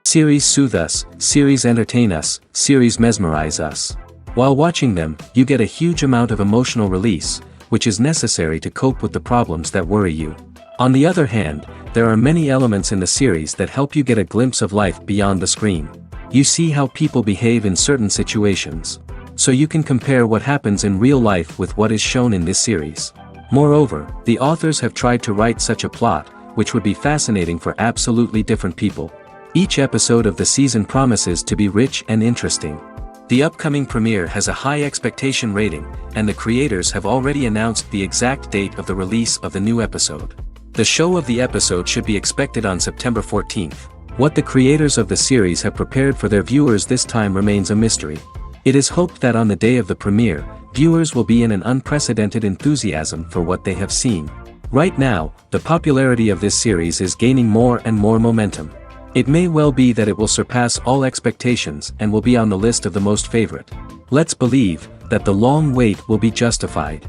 Series soothe us, series entertain us, series mesmerize us. While watching them, you get a huge amount of emotional release, which is necessary to cope with the problems that worry you. On the other hand, there are many elements in the series that help you get a glimpse of life beyond the screen. You see how people behave in certain situations. So you can compare what happens in real life with what is shown in this series. Moreover, the authors have tried to write such a plot, which would be fascinating for absolutely different people. Each episode of the season promises to be rich and interesting. The upcoming premiere has a high expectation rating, and the creators have already announced the exact date of the release of the new episode. The show of the episode should be expected on September 14th. What the creators of the series have prepared for their viewers this time remains a mystery. It is hoped that on the day of the premiere, viewers will be in an unprecedented enthusiasm for what they have seen. Right now, the popularity of this series is gaining more and more momentum. It may well be that it will surpass all expectations and will be on the list of the most favorite. Let's believe that the long wait will be justified.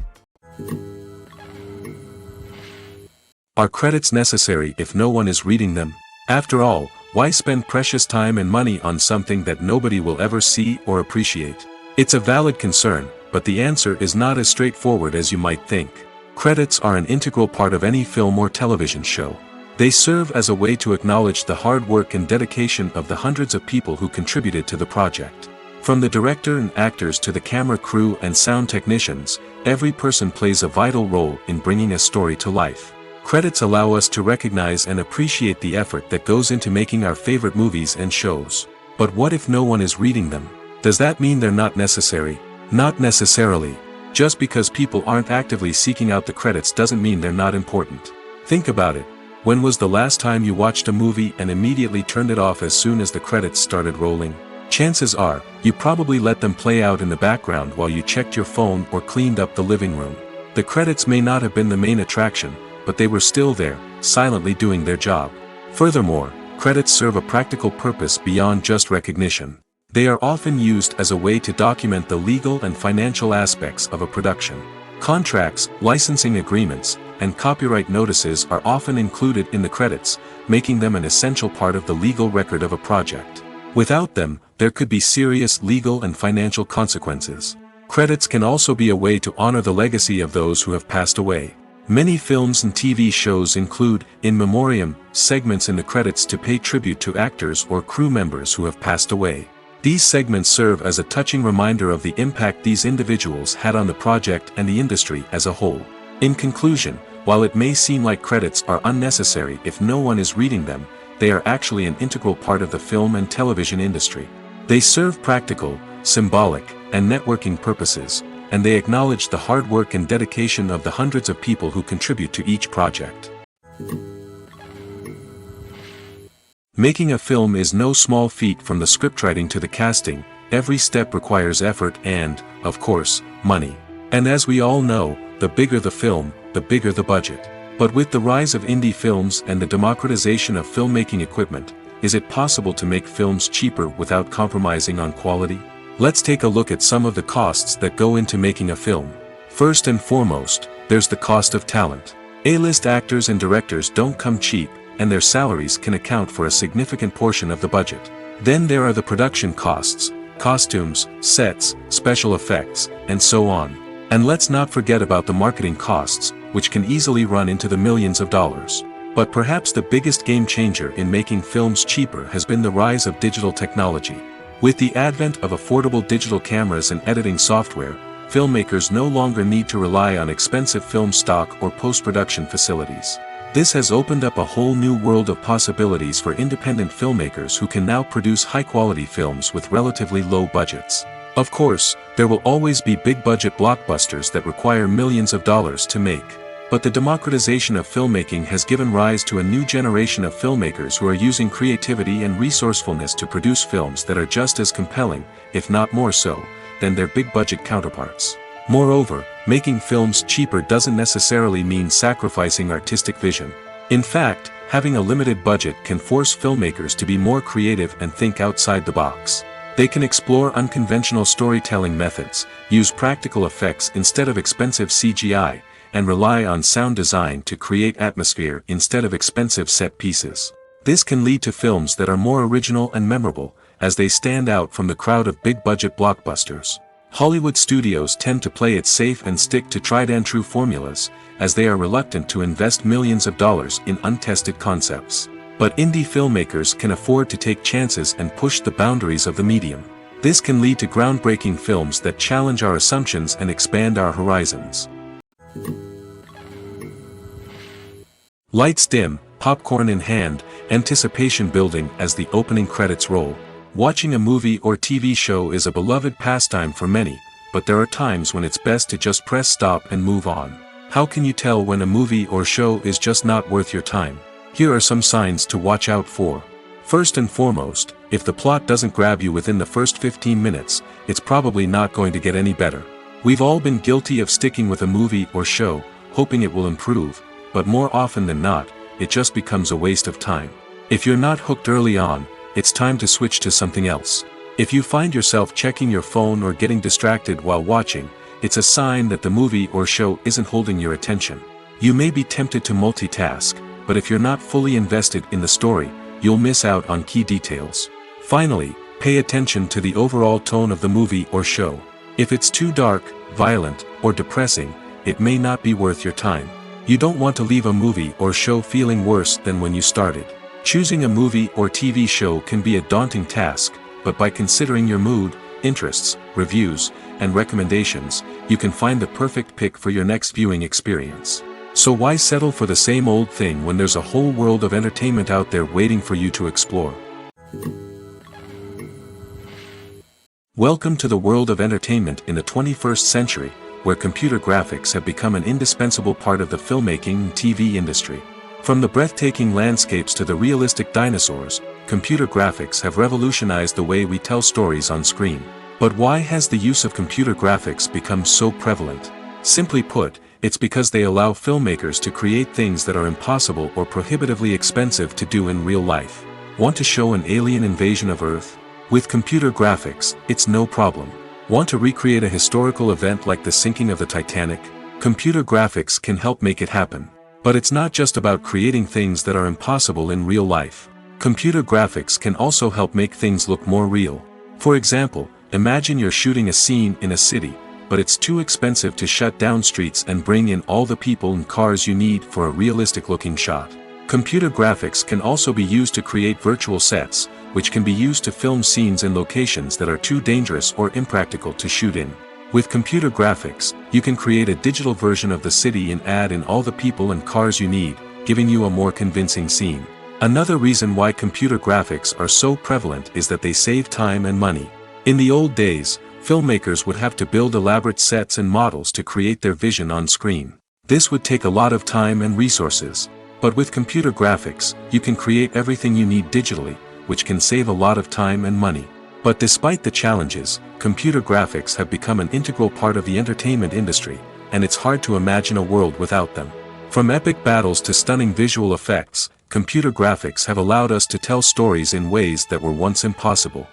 Are credits necessary if no one is reading them? After all, why spend precious time and money on something that nobody will ever see or appreciate? It's a valid concern, but the answer is not as straightforward as you might think. Credits are an integral part of any film or television show. They serve as a way to acknowledge the hard work and dedication of the hundreds of people who contributed to the project. From the director and actors to the camera crew and sound technicians, every person plays a vital role in bringing a story to life. Credits allow us to recognize and appreciate the effort that goes into making our favorite movies and shows. But what if no one is reading them? Does that mean they're not necessary? Not necessarily. Just because people aren't actively seeking out the credits doesn't mean they're not important. Think about it. When was the last time you watched a movie and immediately turned it off as soon as the credits started rolling? Chances are, you probably let them play out in the background while you checked your phone or cleaned up the living room. The credits may not have been the main attraction, but they were still there, silently doing their job. Furthermore, credits serve a practical purpose beyond just recognition. They are often used as a way to document the legal and financial aspects of a production. Contracts, licensing agreements, and copyright notices are often included in the credits, making them an essential part of the legal record of a project. Without them, there could be serious legal and financial consequences. Credits can also be a way to honor the legacy of those who have passed away. Many films and TV shows include, in memoriam, segments in the credits to pay tribute to actors or crew members who have passed away. These segments serve as a touching reminder of the impact these individuals had on the project and the industry as a whole. In conclusion, while it may seem like credits are unnecessary if no one is reading them, they are actually an integral part of the film and television industry. They serve practical, symbolic, and networking purposes, and they acknowledge the hard work and dedication of the hundreds of people who contribute to each project. Making a film is no small feat. From the scriptwriting to the casting, every step requires effort and, of course, money. And as we all know, the bigger the film, the bigger the budget. But with the rise of indie films and the democratization of filmmaking equipment, is it possible to make films cheaper without compromising on quality? Let's take a look at some of the costs that go into making a film. First and foremost, there's the cost of talent. A-list actors and directors don't come cheap, and their salaries can account for a significant portion of the budget. Then there are the production costs, costumes, sets, special effects, and so on. And let's not forget about the marketing costs, which can easily run into the millions of dollars. But perhaps the biggest game changer in making films cheaper has been the rise of digital technology. With the advent of affordable digital cameras and editing software, filmmakers no longer need to rely on expensive film stock or post-production facilities. This has opened up a whole new world of possibilities for independent filmmakers who can now produce high-quality films with relatively low budgets. Of course, there will always be big-budget blockbusters that require millions of dollars to make. But the democratization of filmmaking has given rise to a new generation of filmmakers who are using creativity and resourcefulness to produce films that are just as compelling, if not more so, than their big-budget counterparts. Moreover, making films cheaper doesn't necessarily mean sacrificing artistic vision. In fact, having a limited budget can force filmmakers to be more creative and think outside the box. They can explore unconventional storytelling methods, use practical effects instead of expensive CGI, and rely on sound design to create atmosphere instead of expensive set pieces. This can lead to films that are more original and memorable, as they stand out from the crowd of big-budget blockbusters. Hollywood studios tend to play it safe and stick to tried-and-true formulas, as they are reluctant to invest millions of dollars in untested concepts. But indie filmmakers can afford to take chances and push the boundaries of the medium. This can lead to groundbreaking films that challenge our assumptions and expand our horizons. Lights dim, popcorn in hand, anticipation building as the opening credits roll. Watching a movie or TV show is a beloved pastime for many, but there are times when it's best to just press stop and move on. How can you tell when a movie or show is just not worth your time? Here are some signs to watch out for. First and foremost, if the plot doesn't grab you within the first 15 minutes, it's probably not going to get any better. We've all been guilty of sticking with a movie or show, hoping it will improve, but more often than not, it just becomes a waste of time. If you're not hooked early on, it's time to switch to something else. If you find yourself checking your phone or getting distracted while watching, it's a sign that the movie or show isn't holding your attention. You may be tempted to multitask, but if you're not fully invested in the story, you'll miss out on key details. Finally, pay attention to the overall tone of the movie or show. If it's too dark, violent, or depressing, it may not be worth your time. You don't want to leave a movie or show feeling worse than when you started. Choosing a movie or TV show can be a daunting task, but by considering your mood, interests, reviews, and recommendations, you can find the perfect pick for your next viewing experience. So why settle for the same old thing when there's a whole world of entertainment out there waiting for you to explore? Welcome to the world of entertainment in the 21st century, where computer graphics have become an indispensable part of the filmmaking and TV industry. From the breathtaking landscapes to the realistic dinosaurs, computer graphics have revolutionized the way we tell stories on screen. But why has the use of computer graphics become so prevalent? Simply put, it's because they allow filmmakers to create things that are impossible or prohibitively expensive to do in real life. Want to show an alien invasion of Earth? With computer graphics, it's no problem. Want to recreate a historical event like the sinking of the Titanic? Computer graphics can help make it happen. But it's not just about creating things that are impossible in real life. Computer graphics can also help make things look more real. For example, imagine you're shooting a scene in a city, but it's too expensive to shut down streets and bring in all the people and cars you need for a realistic-looking shot. Computer graphics can also be used to create virtual sets, which can be used to film scenes in locations that are too dangerous or impractical to shoot in. With computer graphics, you can create a digital version of the city and add in all the people and cars you need, giving you a more convincing scene. Another reason why computer graphics are so prevalent is that they save time and money. In the old days, filmmakers would have to build elaborate sets and models to create their vision on screen. This would take a lot of time and resources. But with computer graphics, you can create everything you need digitally, which can save a lot of time and money. But despite the challenges, computer graphics have become an integral part of the entertainment industry, and it's hard to imagine a world without them. From epic battles to stunning visual effects, computer graphics have allowed us to tell stories in ways that were once impossible.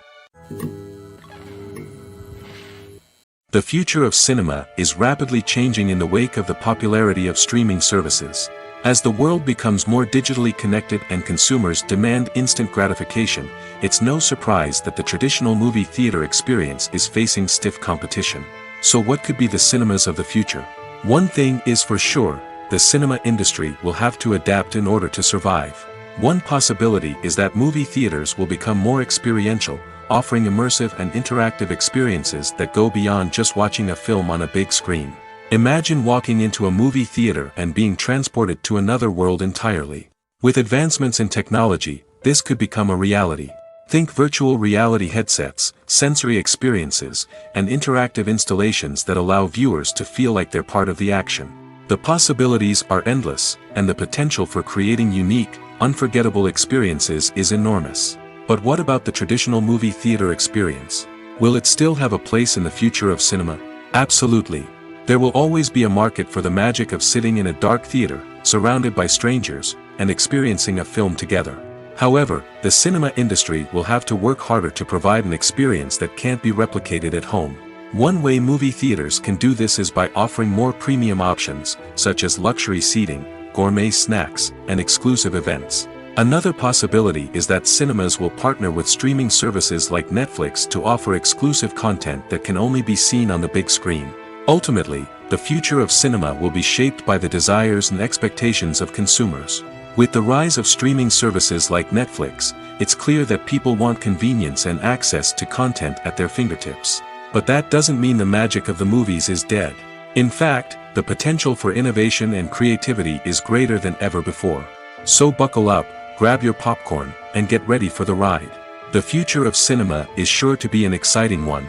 The future of cinema is rapidly changing in the wake of the popularity of streaming services. As the world becomes more digitally connected and consumers demand instant gratification, it's no surprise that the traditional movie theater experience is facing stiff competition. So what could be the cinemas of the future? One thing is for sure, the cinema industry will have to adapt in order to survive. One possibility is that movie theaters will become more experiential, offering immersive and interactive experiences that go beyond just watching a film on a big screen. Imagine walking into a movie theater and being transported to another world entirely. With advancements in technology, this could become a reality. Think virtual reality headsets, sensory experiences, and interactive installations that allow viewers to feel like they're part of the action. The possibilities are endless, and the potential for creating unique, unforgettable experiences is enormous. But what about the traditional movie theater experience? Will it still have a place in the future of cinema? Absolutely. There will always be a market for the magic of sitting in a dark theater, surrounded by strangers, and experiencing a film together. However, the cinema industry will have to work harder to provide an experience that can't be replicated at home. One way movie theaters can do this is by offering more premium options, such as luxury seating, gourmet snacks, and exclusive events. Another possibility is that cinemas will partner with streaming services like Netflix to offer exclusive content that can only be seen on the big screen. Ultimately, the future of cinema will be shaped by the desires and expectations of consumers. With the rise of streaming services like Netflix, it's clear that people want convenience and access to content at their fingertips. But that doesn't mean the magic of the movies is dead. In fact, the potential for innovation and creativity is greater than ever before. So buckle up, grab your popcorn, and get ready for the ride. The future of cinema is sure to be an exciting one.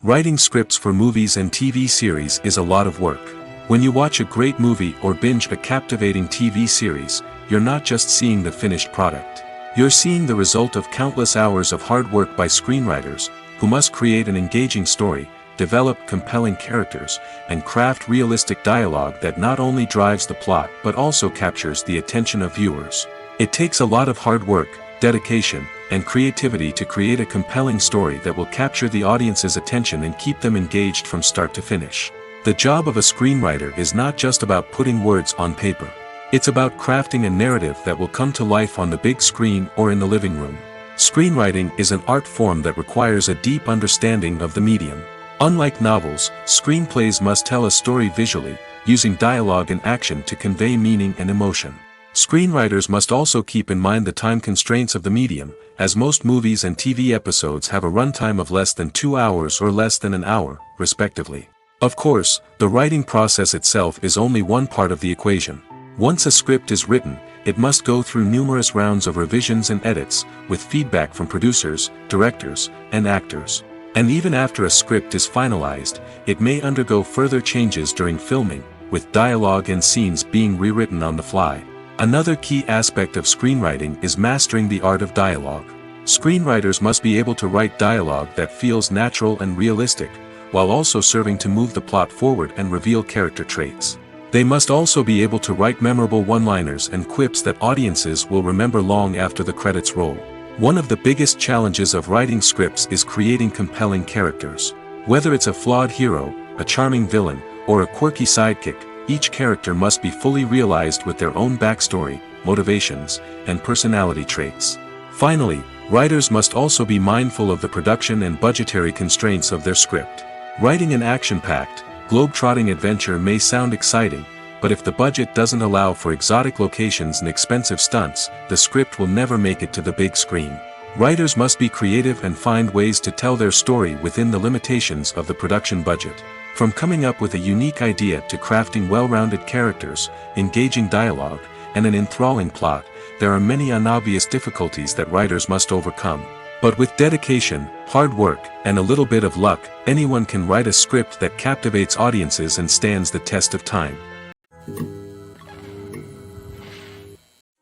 Writing scripts for movies and TV series is a lot of work. When you watch a great movie or binge a captivating TV series, you're not just seeing the finished product. You're seeing the result of countless hours of hard work by screenwriters, who must create an engaging story, develop compelling characters, and craft realistic dialogue that not only drives the plot but also captures the attention of viewers. It takes a lot of hard work, dedication, and creativity to create a compelling story that will capture the audience's attention and keep them engaged from start to finish. The job of a screenwriter is not just about putting words on paper. It's about crafting a narrative that will come to life on the big screen or in the living room. Screenwriting is an art form that requires a deep understanding of the medium. Unlike novels, screenplays must tell a story visually, using dialogue and action to convey meaning and emotion. Screenwriters must also keep in mind the time constraints of the medium, as most movies and TV episodes have a runtime of less than 2 hours or less than an hour, respectively. Of course, the writing process itself is only one part of the equation. Once a script is written, it must go through numerous rounds of revisions and edits, with feedback from producers, directors, and actors. And even after a script is finalized, it may undergo further changes during filming, with dialogue and scenes being rewritten on the fly. Another key aspect of screenwriting is mastering the art of dialogue. Screenwriters must be able to write dialogue that feels natural and realistic, while also serving to move the plot forward and reveal character traits. They must also be able to write memorable one-liners and quips that audiences will remember long after the credits roll. One of the biggest challenges of writing scripts is creating compelling characters. Whether it's a flawed hero, a charming villain, or a quirky sidekick, each character must be fully realized with their own backstory, motivations, and personality traits. Finally, writers must also be mindful of the production and budgetary constraints of their script. Writing an action-packed, globe-trotting adventure may sound exciting, but if the budget doesn't allow for exotic locations and expensive stunts, the script will never make it to the big screen. Writers must be creative and find ways to tell their story within the limitations of the production budget. From coming up with a unique idea to crafting well-rounded characters, engaging dialogue, and an enthralling plot, there are many unobvious difficulties that writers must overcome. But with dedication, hard work, and a little bit of luck, anyone can write a script that captivates audiences and stands the test of time.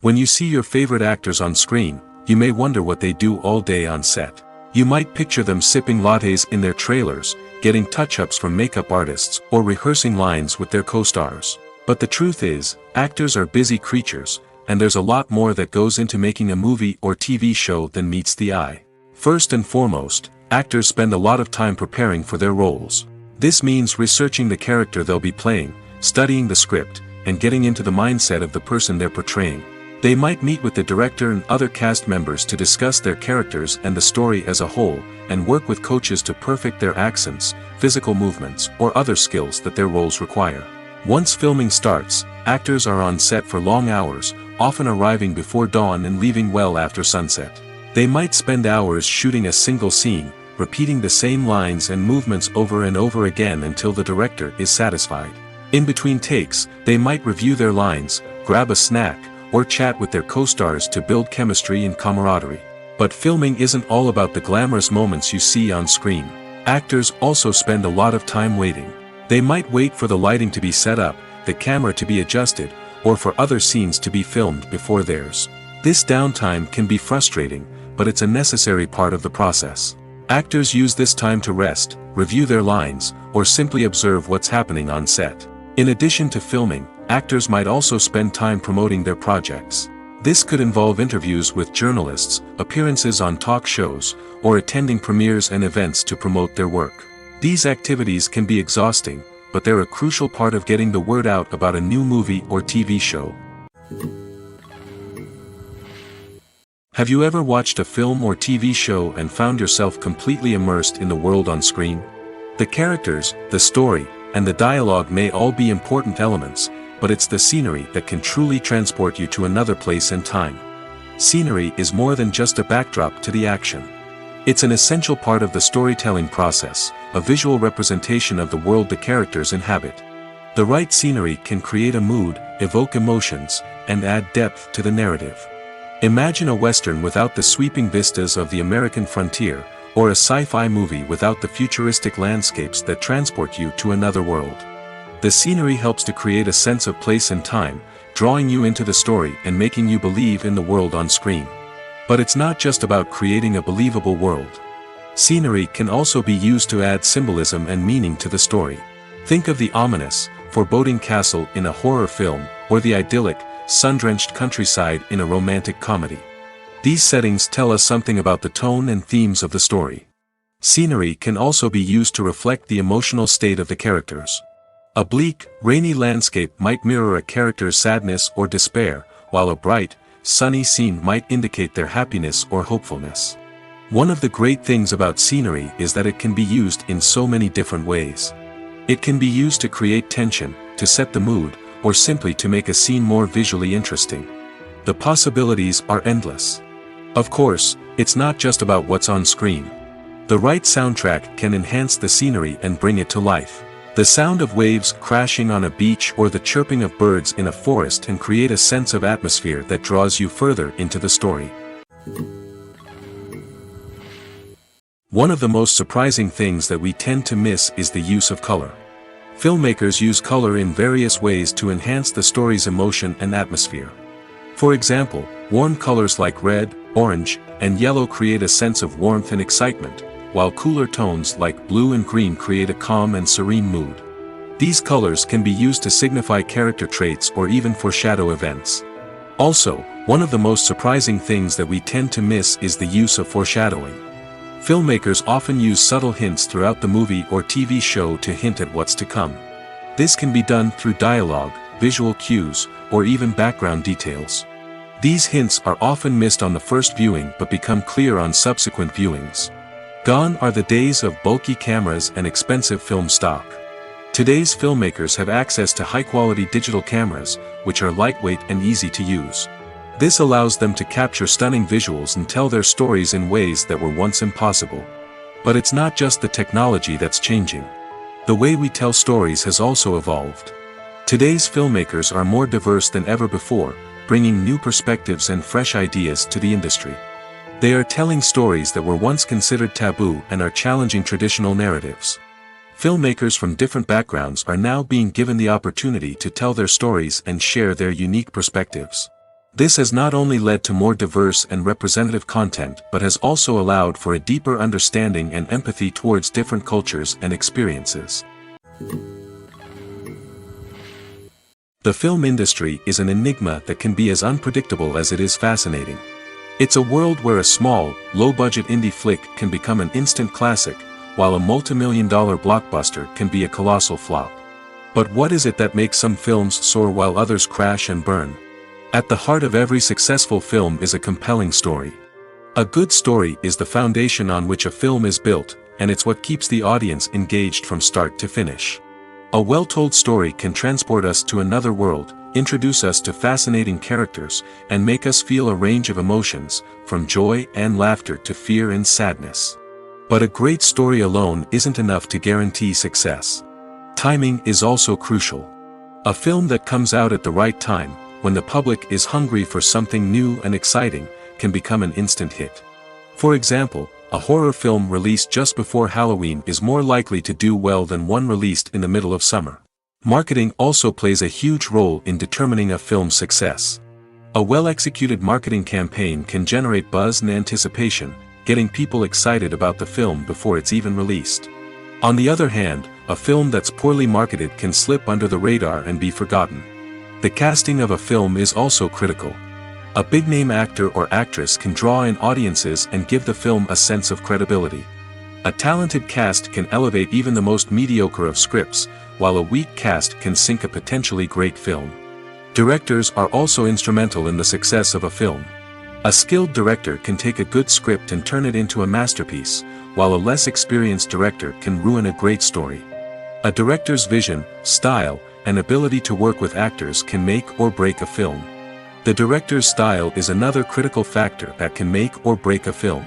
When you see your favorite actors on screen, you may wonder what they do all day on set. You might picture them sipping lattes in their trailers, getting touch-ups from makeup artists, or rehearsing lines with their co-stars. But the truth is, actors are busy creatures, and there's a lot more that goes into making a movie or TV show than meets the eye. First and foremost, actors spend a lot of time preparing for their roles. This means researching the character they'll be playing, studying the script, and getting into the mindset of the person they're portraying. They might meet with the director and other cast members to discuss their characters and the story as a whole, and work with coaches to perfect their accents, physical movements, or other skills that their roles require. Once filming starts, actors are on set for long hours, often arriving before dawn and leaving well after sunset. They might spend hours shooting a single scene, repeating the same lines and movements over and over again until the director is satisfied. In between takes, they might review their lines, grab a snack, or chat with their co-stars to build chemistry and camaraderie. But filming isn't all about the glamorous moments you see on screen. Actors also spend a lot of time waiting. They might wait for the lighting to be set up, the camera to be adjusted, or for other scenes to be filmed before theirs. This downtime can be frustrating, but it's a necessary part of the process. Actors use this time to rest, review their lines, or simply observe what's happening on set. In addition to filming, actors might also spend time promoting their projects. This could involve interviews with journalists, appearances on talk shows, or attending premieres and events to promote their work. These activities can be exhausting, but they're a crucial part of getting the word out about a new movie or TV show. Have you ever watched a film or TV show and found yourself completely immersed in the world on screen? The characters, the story, and the dialogue may all be important elements, but it's the scenery that can truly transport you to another place and time. Scenery is more than just a backdrop to the action. It's an essential part of the storytelling process, a visual representation of the world the characters inhabit. The right scenery can create a mood, evoke emotions, and add depth to the narrative. Imagine a Western without the sweeping vistas of the American frontier, or a sci-fi movie without the futuristic landscapes that transport you to another world. The scenery helps to create a sense of place and time, drawing you into the story and making you believe in the world on screen. But it's not just about creating a believable world. Scenery can also be used to add symbolism and meaning to the story. Think of the ominous, foreboding castle in a horror film, or the idyllic, sun-drenched countryside in a romantic comedy. These settings tell us something about the tone and themes of the story. Scenery can also be used to reflect the emotional state of the characters. A bleak, rainy landscape might mirror a character's sadness or despair, while a bright, sunny scene might indicate their happiness or hopefulness. One of the great things about scenery is that it can be used in so many different ways. It can be used to create tension, to set the mood, or simply to make a scene more visually interesting. The possibilities are endless. Of course, it's not just about what's on screen. The right soundtrack can enhance the scenery and bring it to life. The sound of waves crashing on a beach or the chirping of birds in a forest can create a sense of atmosphere that draws you further into the story. One of the most surprising things that we tend to miss is the use of color. Filmmakers use color in various ways to enhance the story's emotion and atmosphere. For example, warm colors like red, orange, and yellow create a sense of warmth and excitement, while cooler tones like blue and green create a calm and serene mood. These colors can be used to signify character traits or even foreshadow events. Also, one of the most surprising things that we tend to miss is the use of foreshadowing. Filmmakers often use subtle hints throughout the movie or TV show to hint at what's to come. This can be done through dialogue, visual cues, or even background details. These hints are often missed on the first viewing but become clear on subsequent viewings. Gone are the days of bulky cameras and expensive film stock. Today's filmmakers have access to high-quality digital cameras, which are lightweight and easy to use. This allows them to capture stunning visuals and tell their stories in ways that were once impossible. But it's not just the technology that's changing. The way we tell stories has also evolved. Today's filmmakers are more diverse than ever before, bringing new perspectives and fresh ideas to the industry. They are telling stories that were once considered taboo and are challenging traditional narratives. Filmmakers from different backgrounds are now being given the opportunity to tell their stories and share their unique perspectives. This has not only led to more diverse and representative content but has also allowed for a deeper understanding and empathy towards different cultures and experiences. The film industry is an enigma that can be as unpredictable as it is fascinating. It's a world where a small, low-budget indie flick can become an instant classic, while a multi-million-dollar blockbuster can be a colossal flop. But what is it that makes some films soar while others crash and burn? At the heart of every successful film is a compelling story. A good story is the foundation on which a film is built, and it's what keeps the audience engaged from start to finish. A well-told story can transport us to another world, introduce us to fascinating characters, and make us feel a range of emotions, from joy and laughter to fear and sadness. But a great story alone isn't enough to guarantee success. Timing is also crucial. A film that comes out at the right time, when the public is hungry for something new and exciting, can become an instant hit. For example, a horror film released just before Halloween is more likely to do well than one released in the middle of summer. Marketing also plays a huge role in determining a film's success. A well-executed marketing campaign can generate buzz and anticipation, getting people excited about the film before it's even released. On the other hand, a film that's poorly marketed can slip under the radar and be forgotten. The casting of a film is also critical. A big-name actor or actress can draw in audiences and give the film a sense of credibility. A talented cast can elevate even the most mediocre of scripts, while a weak cast can sink a potentially great film. Directors are also instrumental in the success of a film. A skilled director can take a good script and turn it into a masterpiece, while a less experienced director can ruin a great story. A director's vision, style, and ability to work with actors can make or break a film. The director's style is another critical factor that can make or break a film.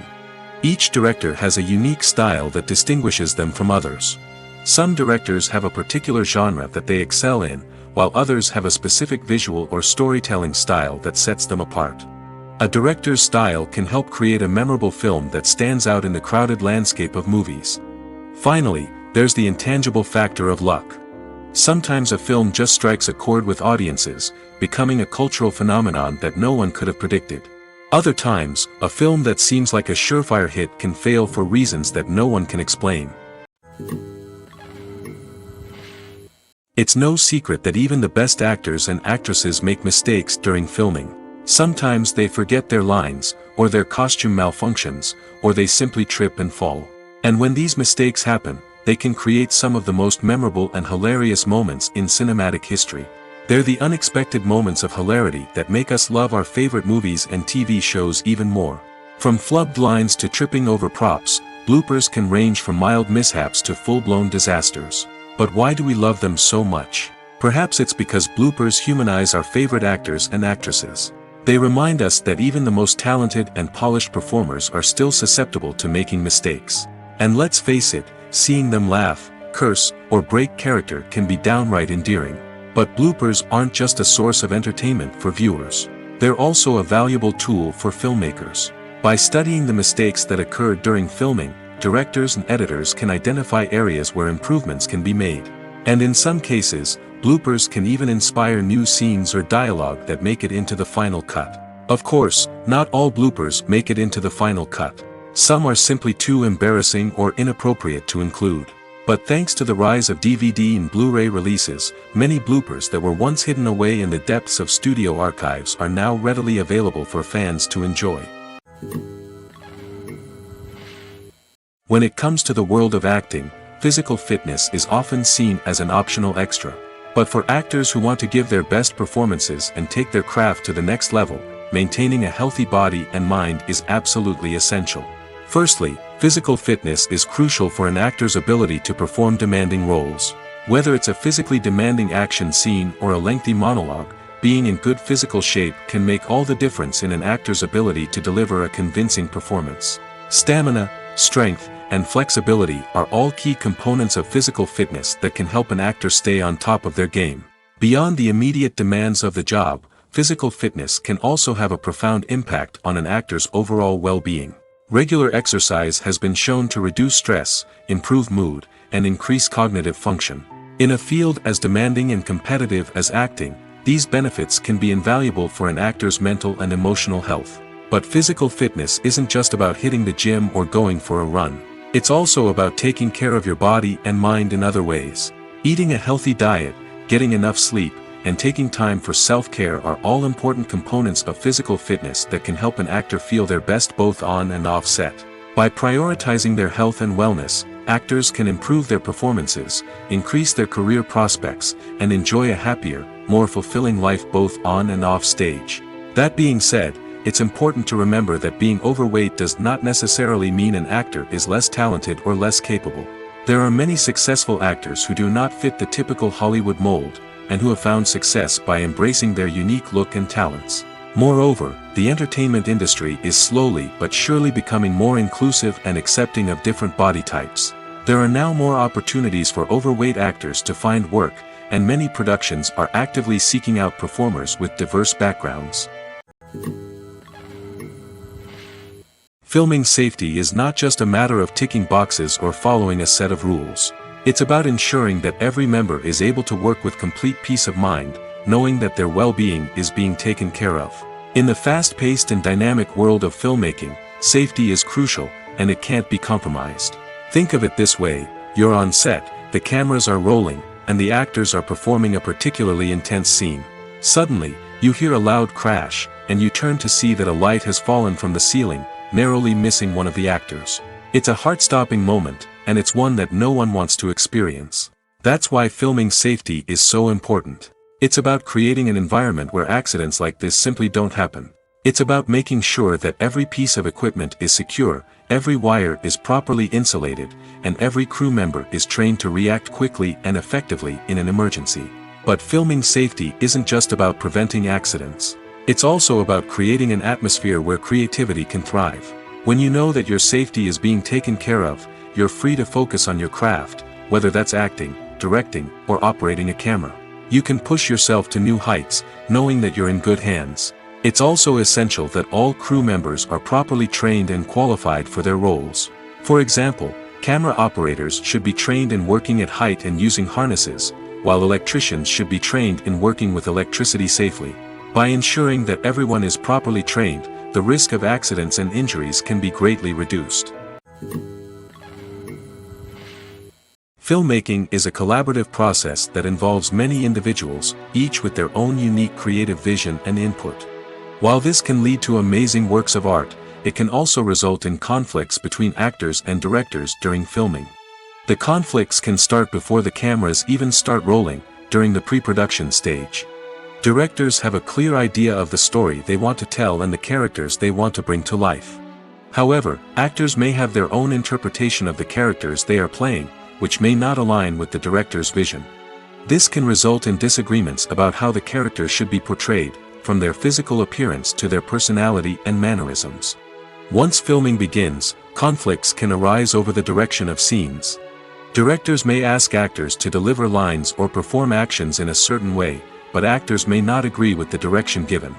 Each director has a unique style that distinguishes them from others. Some directors have a particular genre that they excel in, while others have a specific visual or storytelling style that sets them apart. A director's style can help create a memorable film that stands out in the crowded landscape of movies. Finally, there's the intangible factor of luck. Sometimes a film just strikes a chord with audiences, becoming a cultural phenomenon that no one could have predicted. Other times, a film that seems like a surefire hit can fail for reasons that no one can explain. It's no secret that even the best actors and actresses make mistakes during filming. Sometimes they forget their lines, or their costume malfunctions, or they simply trip and fall. And when these mistakes happen, they can create some of the most memorable and hilarious moments in cinematic history. They're the unexpected moments of hilarity that make us love our favorite movies and TV shows even more. From flubbed lines to tripping over props, bloopers can range from mild mishaps to full-blown disasters. But why do we love them so much? Perhaps it's because bloopers humanize our favorite actors and actresses. They remind us that even the most talented and polished performers are still susceptible to making mistakes. And let's face it, seeing them laugh, curse, or break character can be downright endearing. But bloopers aren't just a source of entertainment for viewers. They're also a valuable tool for filmmakers. By studying the mistakes that occurred during filming, directors and editors can identify areas where improvements can be made. And in some cases, bloopers can even inspire new scenes or dialogue that make it into the final cut. Of course, not all bloopers make it into the final cut. Some are simply too embarrassing or inappropriate to include. But thanks to the rise of DVD and Blu-ray releases, many bloopers that were once hidden away in the depths of studio archives are now readily available for fans to enjoy. When it comes to the world of acting, physical fitness is often seen as an optional extra. But for actors who want to give their best performances and take their craft to the next level, maintaining a healthy body and mind is absolutely essential. Firstly, physical fitness is crucial for an actor's ability to perform demanding roles. Whether it's a physically demanding action scene or a lengthy monologue, being in good physical shape can make all the difference in an actor's ability to deliver a convincing performance. Stamina, strength, and flexibility are all key components of physical fitness that can help an actor stay on top of their game. Beyond the immediate demands of the job, physical fitness can also have a profound impact on an actor's overall well-being. Regular exercise has been shown to reduce stress, improve mood, and increase cognitive function. In a field as demanding and competitive as acting, these benefits can be invaluable for an actor's mental and emotional health. But physical fitness isn't just about hitting the gym or going for a run. It's also about taking care of your body and mind in other ways. Eating a healthy diet, getting enough sleep, and taking time for self-care are all important components of physical fitness that can help an actor feel their best both on and off set. By prioritizing their health and wellness, actors can improve their performances, increase their career prospects, and enjoy a happier, more fulfilling life both on and off stage. That being said, it's important to remember that being overweight does not necessarily mean an actor is less talented or less capable. There are many successful actors who do not fit the typical Hollywood mold, and who have found success by embracing their unique look and talents. Moreover, the entertainment industry is slowly but surely becoming more inclusive and accepting of different body types. There are now more opportunities for overweight actors to find work, and many productions are actively seeking out performers with diverse backgrounds. Filming safety is not just a matter of ticking boxes or following a set of rules. It's about ensuring that every member is able to work with complete peace of mind, knowing that their well-being is being taken care of. In the fast-paced and dynamic world of filmmaking, safety is crucial, and it can't be compromised. Think of it this way: you're on set, the cameras are rolling, and the actors are performing a particularly intense scene. Suddenly, you hear a loud crash, and you turn to see that a light has fallen from the ceiling, narrowly missing one of the actors. It's a heart-stopping moment, and it's one that no one wants to experience. That's why filming safety is so important. It's about creating an environment where accidents like this simply don't happen. It's about making sure that every piece of equipment is secure, every wire is properly insulated, and every crew member is trained to react quickly and effectively in an emergency. But filming safety isn't just about preventing accidents. It's also about creating an atmosphere where creativity can thrive. When you know that your safety is being taken care of, you're free to focus on your craft, whether that's acting, directing, or operating a camera. You can push yourself to new heights, knowing that you're in good hands. It's also essential that all crew members are properly trained and qualified for their roles. For example, camera operators should be trained in working at height and using harnesses, while electricians should be trained in working with electricity safely. By ensuring that everyone is properly trained, the risk of accidents and injuries can be greatly reduced. Filmmaking is a collaborative process that involves many individuals, each with their own unique creative vision and input. While this can lead to amazing works of art, it can also result in conflicts between actors and directors during filming. The conflicts can start before the cameras even start rolling, during the pre-production stage. Directors have a clear idea of the story they want to tell and the characters they want to bring to life. However, actors may have their own interpretation of the characters they are playing, which may not align with the director's vision. This can result in disagreements about how the characters should be portrayed, from their physical appearance to their personality and mannerisms. Once filming begins, conflicts can arise over the direction of scenes. Directors may ask actors to deliver lines or perform actions in a certain way, but actors may not agree with the direction given.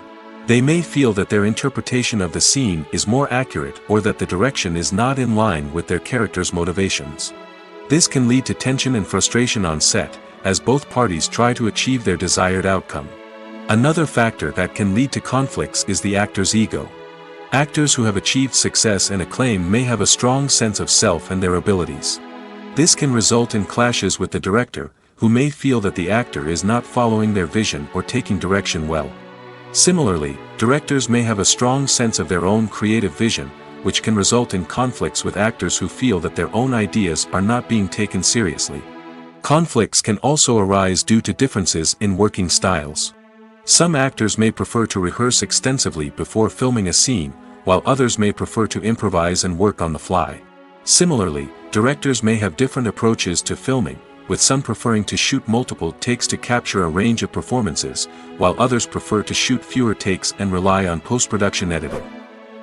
They may feel that their interpretation of the scene is more accurate or that the direction is not in line with their character's motivations. This can lead to tension and frustration on set, as both parties try to achieve their desired outcome. Another factor that can lead to conflicts is the actor's ego. Actors who have achieved success and acclaim may have a strong sense of self and their abilities. This can result in clashes with the director, who may feel that the actor is not following their vision or taking direction well. Similarly, directors may have a strong sense of their own creative vision, which can result in conflicts with actors who feel that their own ideas are not being taken seriously. Conflicts can also arise due to differences in working styles. Some actors may prefer to rehearse extensively before filming a scene, while others may prefer to improvise and work on the fly. Similarly, directors may have different approaches to filming, with some preferring to shoot multiple takes to capture a range of performances, while others prefer to shoot fewer takes and rely on post-production editing.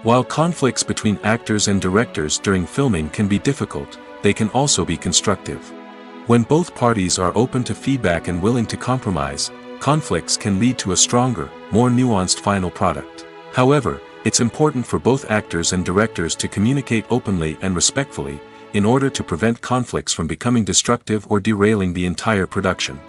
While conflicts between actors and directors during filming can be difficult, they can also be constructive. When both parties are open to feedback and willing to compromise, conflicts can lead to a stronger, more nuanced final product. However, it's important for both actors and directors to communicate openly and respectfully, in order to prevent conflicts from becoming destructive or derailing the entire production.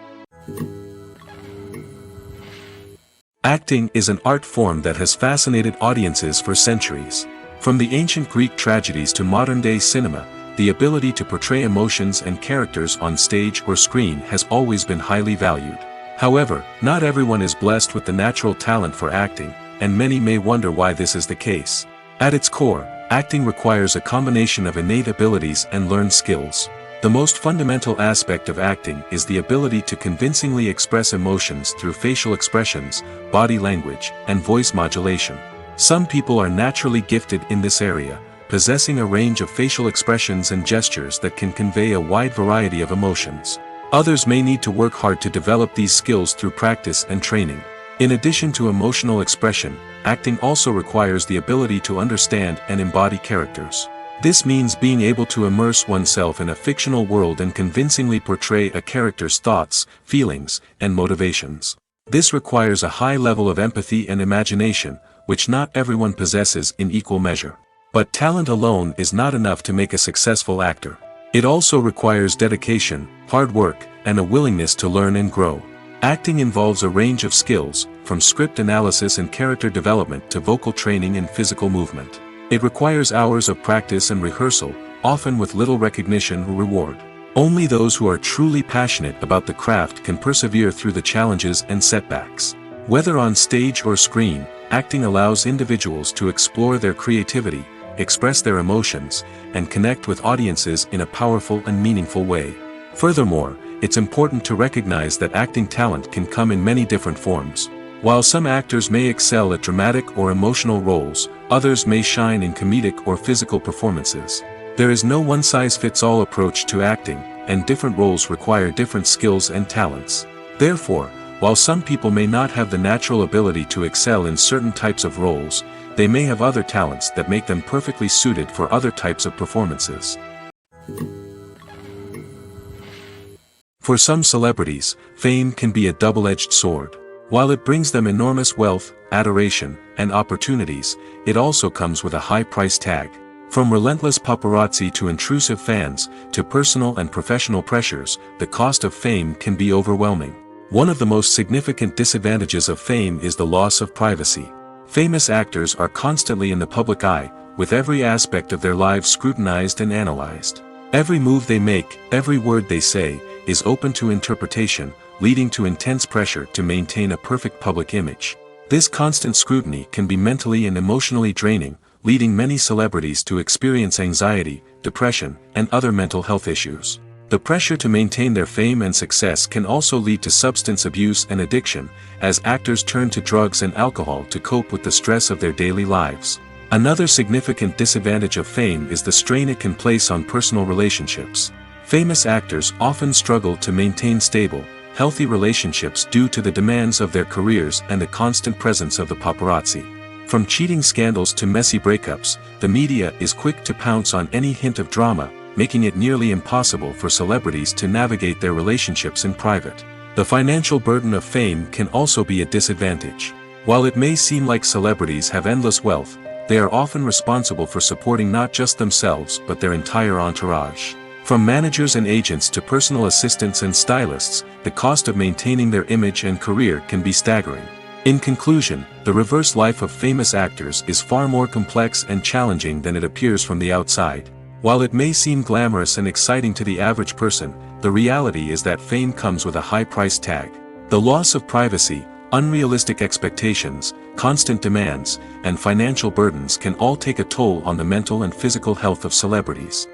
Acting is an art form that has fascinated audiences for centuries. From the ancient Greek tragedies to modern-day cinema, the ability to portray emotions and characters on stage or screen has always been highly valued. However, not everyone is blessed with the natural talent for acting, and many may wonder why this is the case. At its core, acting requires a combination of innate abilities and learned skills. The most fundamental aspect of acting is the ability to convincingly express emotions through facial expressions, body language, and voice modulation. Some people are naturally gifted in this area, possessing a range of facial expressions and gestures that can convey a wide variety of emotions. Others may need to work hard to develop these skills through practice and training. In addition to emotional expression, acting also requires the ability to understand and embody characters. This means being able to immerse oneself in a fictional world and convincingly portray a character's thoughts, feelings, and motivations. This requires a high level of empathy and imagination, which not everyone possesses in equal measure. But talent alone is not enough to make a successful actor. It also requires dedication, hard work, and a willingness to learn and grow. Acting involves a range of skills, from script analysis and character development to vocal training and physical movement. It requires hours of practice and rehearsal, often with little recognition or reward. Only those who are truly passionate about the craft can persevere through the challenges and setbacks. Whether on stage or screen, acting allows individuals to explore their creativity, express their emotions, and connect with audiences in a powerful and meaningful way. Furthermore, it's important to recognize that acting talent can come in many different forms. While some actors may excel at dramatic or emotional roles, others may shine in comedic or physical performances. There is no one-size-fits-all approach to acting, and different roles require different skills and talents. Therefore, while some people may not have the natural ability to excel in certain types of roles, they may have other talents that make them perfectly suited for other types of performances. For some celebrities, fame can be a double-edged sword. While it brings them enormous wealth, adoration, and opportunities, it also comes with a high price tag. From relentless paparazzi to intrusive fans, to personal and professional pressures, the cost of fame can be overwhelming. One of the most significant disadvantages of fame is the loss of privacy. Famous actors are constantly in the public eye, with every aspect of their lives scrutinized and analyzed. Every move they make, every word they say, is open to interpretation, leading to intense pressure to maintain a perfect public image. This constant scrutiny can be mentally and emotionally draining, leading many celebrities to experience anxiety, depression, and other mental health issues. The pressure to maintain their fame and success can also lead to substance abuse and addiction, as actors turn to drugs and alcohol to cope with the stress of their daily lives. Another significant disadvantage of fame is the strain it can place on personal relationships. Famous actors often struggle to maintain stable, healthy relationships due to the demands of their careers and the constant presence of the paparazzi. From cheating scandals to messy breakups, the media is quick to pounce on any hint of drama, making it nearly impossible for celebrities to navigate their relationships in private. The financial burden of fame can also be a disadvantage. While it may seem like celebrities have endless wealth, they are often responsible for supporting not just themselves but their entire entourage. From managers and agents to personal assistants and stylists, the cost of maintaining their image and career can be staggering. In conclusion, the reverse life of famous actors is far more complex and challenging than it appears from the outside. While it may seem glamorous and exciting to the average person, the reality is that fame comes with a high price tag. The loss of privacy, unrealistic expectations, constant demands, and financial burdens can all take a toll on the mental and physical health of celebrities.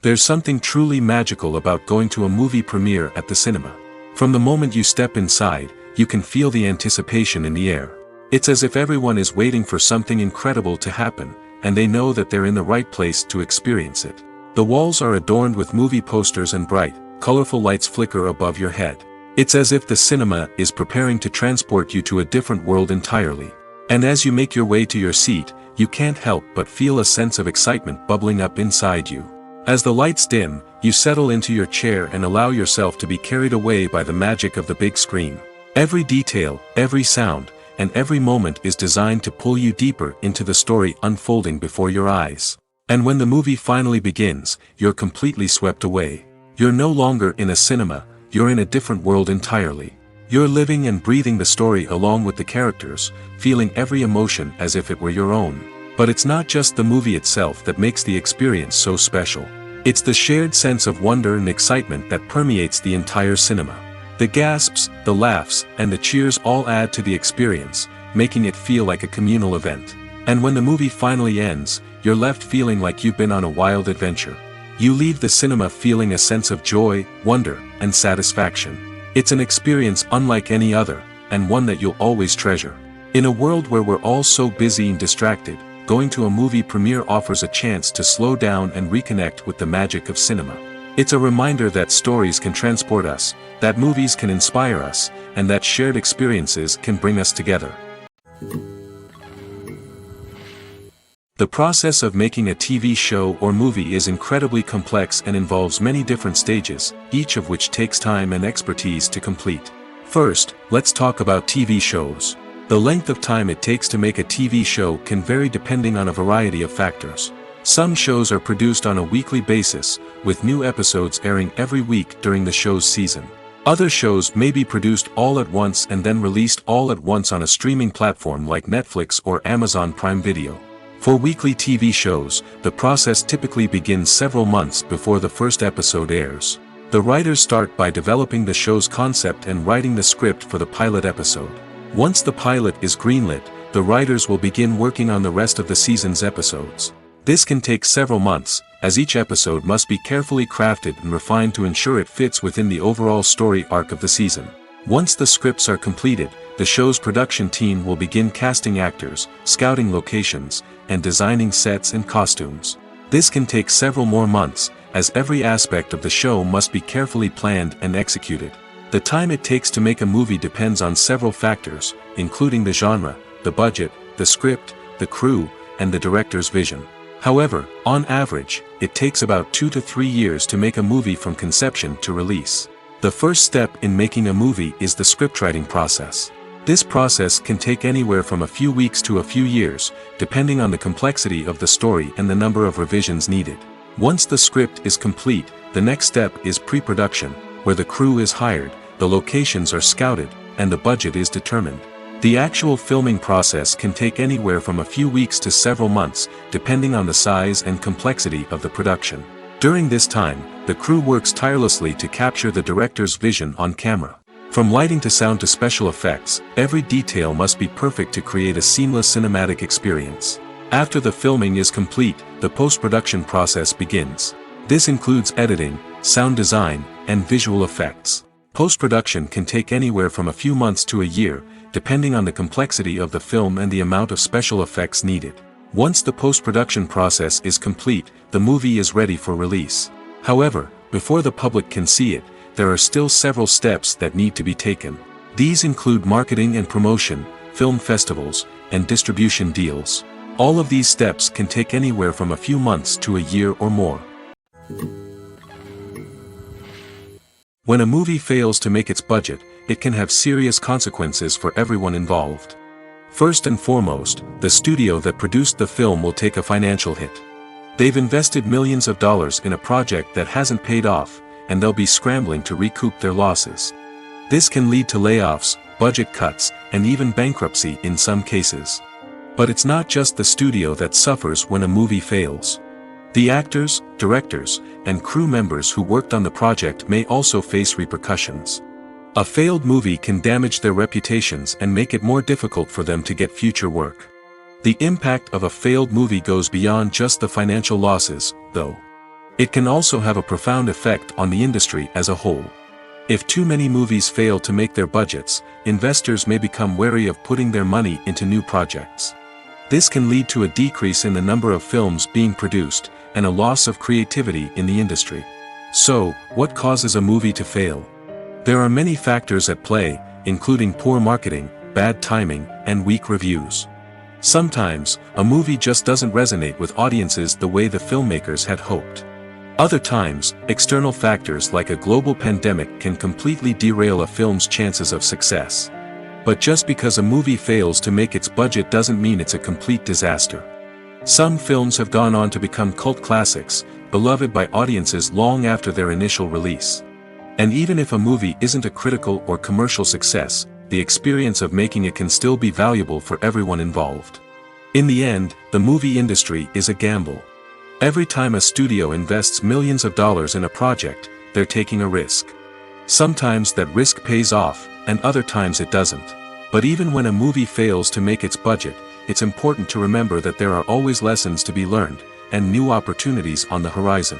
There's something truly magical about going to a movie premiere at the cinema. From the moment you step inside, you can feel the anticipation in the air. It's as if everyone is waiting for something incredible to happen, and they know that they're in the right place to experience it. The walls are adorned with movie posters and bright, colorful lights flicker above your head. It's as if the cinema is preparing to transport you to a different world entirely. And as you make your way to your seat, you can't help but feel a sense of excitement bubbling up inside you. As the lights dim, you settle into your chair and allow yourself to be carried away by the magic of the big screen. Every detail, every sound, and every moment is designed to pull you deeper into the story unfolding before your eyes. And when the movie finally begins, you're completely swept away. You're no longer in a cinema, you're in a different world entirely. You're living and breathing the story along with the characters, feeling every emotion as if it were your own. But it's not just the movie itself that makes the experience so special. It's the shared sense of wonder and excitement that permeates the entire cinema. The gasps, the laughs, and the cheers all add to the experience, making it feel like a communal event. And when the movie finally ends, you're left feeling like you've been on a wild adventure. You leave the cinema feeling a sense of joy, wonder, and satisfaction. It's an experience unlike any other, and one that you'll always treasure. In a world where we're all so busy and distracted, going to a movie premiere offers a chance to slow down and reconnect with the magic of cinema. It's a reminder that stories can transport us, that movies can inspire us, and that shared experiences can bring us together. The process of making a TV show or movie is incredibly complex and involves many different stages, each of which takes time and expertise to complete. First, let's talk about TV shows. The length of time it takes to make a TV show can vary depending on a variety of factors. Some shows are produced on a weekly basis, with new episodes airing every week during the show's season. Other shows may be produced all at once and then released all at once on a streaming platform like Netflix or Amazon Prime Video. For weekly TV shows, the process typically begins several months before the first episode airs. The writers start by developing the show's concept and writing the script for the pilot episode. Once the pilot is greenlit, the writers will begin working on the rest of the season's episodes. This can take several months, as each episode must be carefully crafted and refined to ensure it fits within the overall story arc of the season. Once the scripts are completed, the show's production team will begin casting actors, scouting locations, and designing sets and costumes. This can take several more months, as every aspect of the show must be carefully planned and executed. The time it takes to make a movie depends on several factors, including the genre, the budget, the script, the crew, and the director's vision. However, on average, it takes about 2 to 3 years to make a movie from conception to release. The first step in making a movie is the scriptwriting process. This process can take anywhere from a few weeks to a few years, depending on the complexity of the story and the number of revisions needed. Once the script is complete, the next step is pre-production, where the crew is hired, the locations are scouted, and the budget is determined. The actual filming process can take anywhere from a few weeks to several months, depending on the size and complexity of the production. During this time, the crew works tirelessly to capture the director's vision on camera. From lighting to sound to special effects, every detail must be perfect to create a seamless cinematic experience. After the filming is complete, the post-production process begins. This includes editing, sound design, and visual effects. Post-production can take anywhere from a few months to a year, depending on the complexity of the film and the amount of special effects needed. Once the post-production process is complete, the movie is ready for release. However, before the public can see it, there are still several steps that need to be taken. These include marketing and promotion, film festivals, and distribution deals. All of these steps can take anywhere from a few months to a year or more. When a movie fails to make its budget, it can have serious consequences for everyone involved. First and foremost, the studio that produced the film will take a financial hit. They've invested millions of dollars in a project that hasn't paid off, and they'll be scrambling to recoup their losses. This can lead to layoffs, budget cuts, and even bankruptcy in some cases. But it's not just the studio that suffers when a movie fails. The actors, directors, and crew members who worked on the project may also face repercussions. A failed movie can damage their reputations and make it more difficult for them to get future work. The impact of a failed movie goes beyond just the financial losses, though. It can also have a profound effect on the industry as a whole. If too many movies fail to make their budgets, investors may become wary of putting their money into new projects. This can lead to a decrease in the number of films being produced, and a loss of creativity in the industry. So, what causes a movie to fail? There are many factors at play, including poor marketing, bad timing, and weak reviews. Sometimes, a movie just doesn't resonate with audiences the way the filmmakers had hoped. Other times, external factors like a global pandemic can completely derail a film's chances of success. But just because a movie fails to make its budget doesn't mean it's a complete disaster. Some films have gone on to become cult classics, beloved by audiences long after their initial release. And even if a movie isn't a critical or commercial success, the experience of making it can still be valuable for everyone involved. In the end, the movie industry is a gamble. Every time a studio invests millions of dollars in a project, they're taking a risk. Sometimes that risk pays off, and other times it doesn't. But even when a movie fails to make its budget, it's important to remember that there are always lessons to be learned, and new opportunities on the horizon.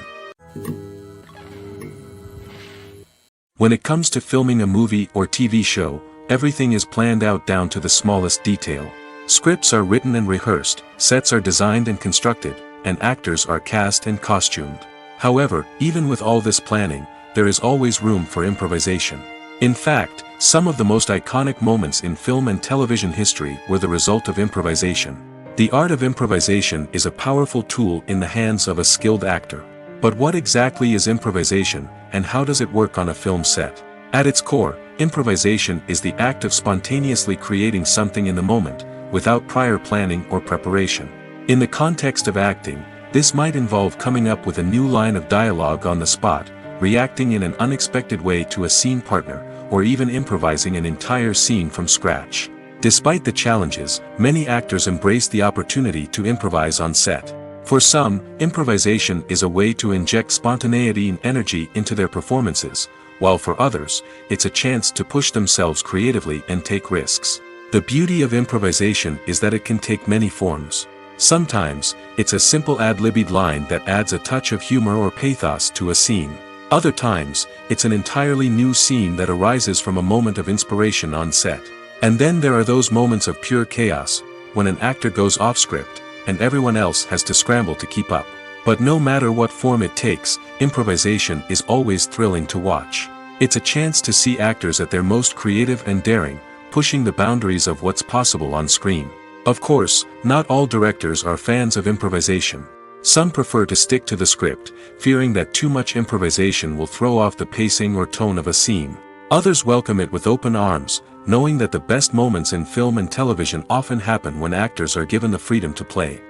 When it comes to filming a movie or TV show, everything is planned out down to the smallest detail. Scripts are written and rehearsed, sets are designed and constructed, and actors are cast and costumed. However, even with all this planning, there is always room for improvisation. In fact, some of the most iconic moments in film and television history were the result of improvisation. The art of improvisation is a powerful tool in the hands of a skilled actor. But what exactly is improvisation, and how does it work on a film set? At its core, improvisation is the act of spontaneously creating something in the moment, without prior planning or preparation. In the context of acting, this might involve coming up with a new line of dialogue on the spot, reacting in an unexpected way to a scene partner, or even improvising an entire scene from scratch. Despite the challenges, many actors embrace the opportunity to improvise on set. For some, improvisation is a way to inject spontaneity and energy into their performances, while for others, it's a chance to push themselves creatively and take risks. The beauty of improvisation is that it can take many forms. Sometimes, it's a simple ad-libbed line that adds a touch of humor or pathos to a scene. Other times, it's an entirely new scene that arises from a moment of inspiration on set. And then there are those moments of pure chaos, when an actor goes off script, and everyone else has to scramble to keep up. But no matter what form it takes, improvisation is always thrilling to watch. It's a chance to see actors at their most creative and daring, pushing the boundaries of what's possible on screen. Of course, not all directors are fans of improvisation. Some prefer to stick to the script, fearing that too much improvisation will throw off the pacing or tone of a scene. Others welcome it with open arms, knowing that the best moments in film and television often happen when actors are given the freedom to play.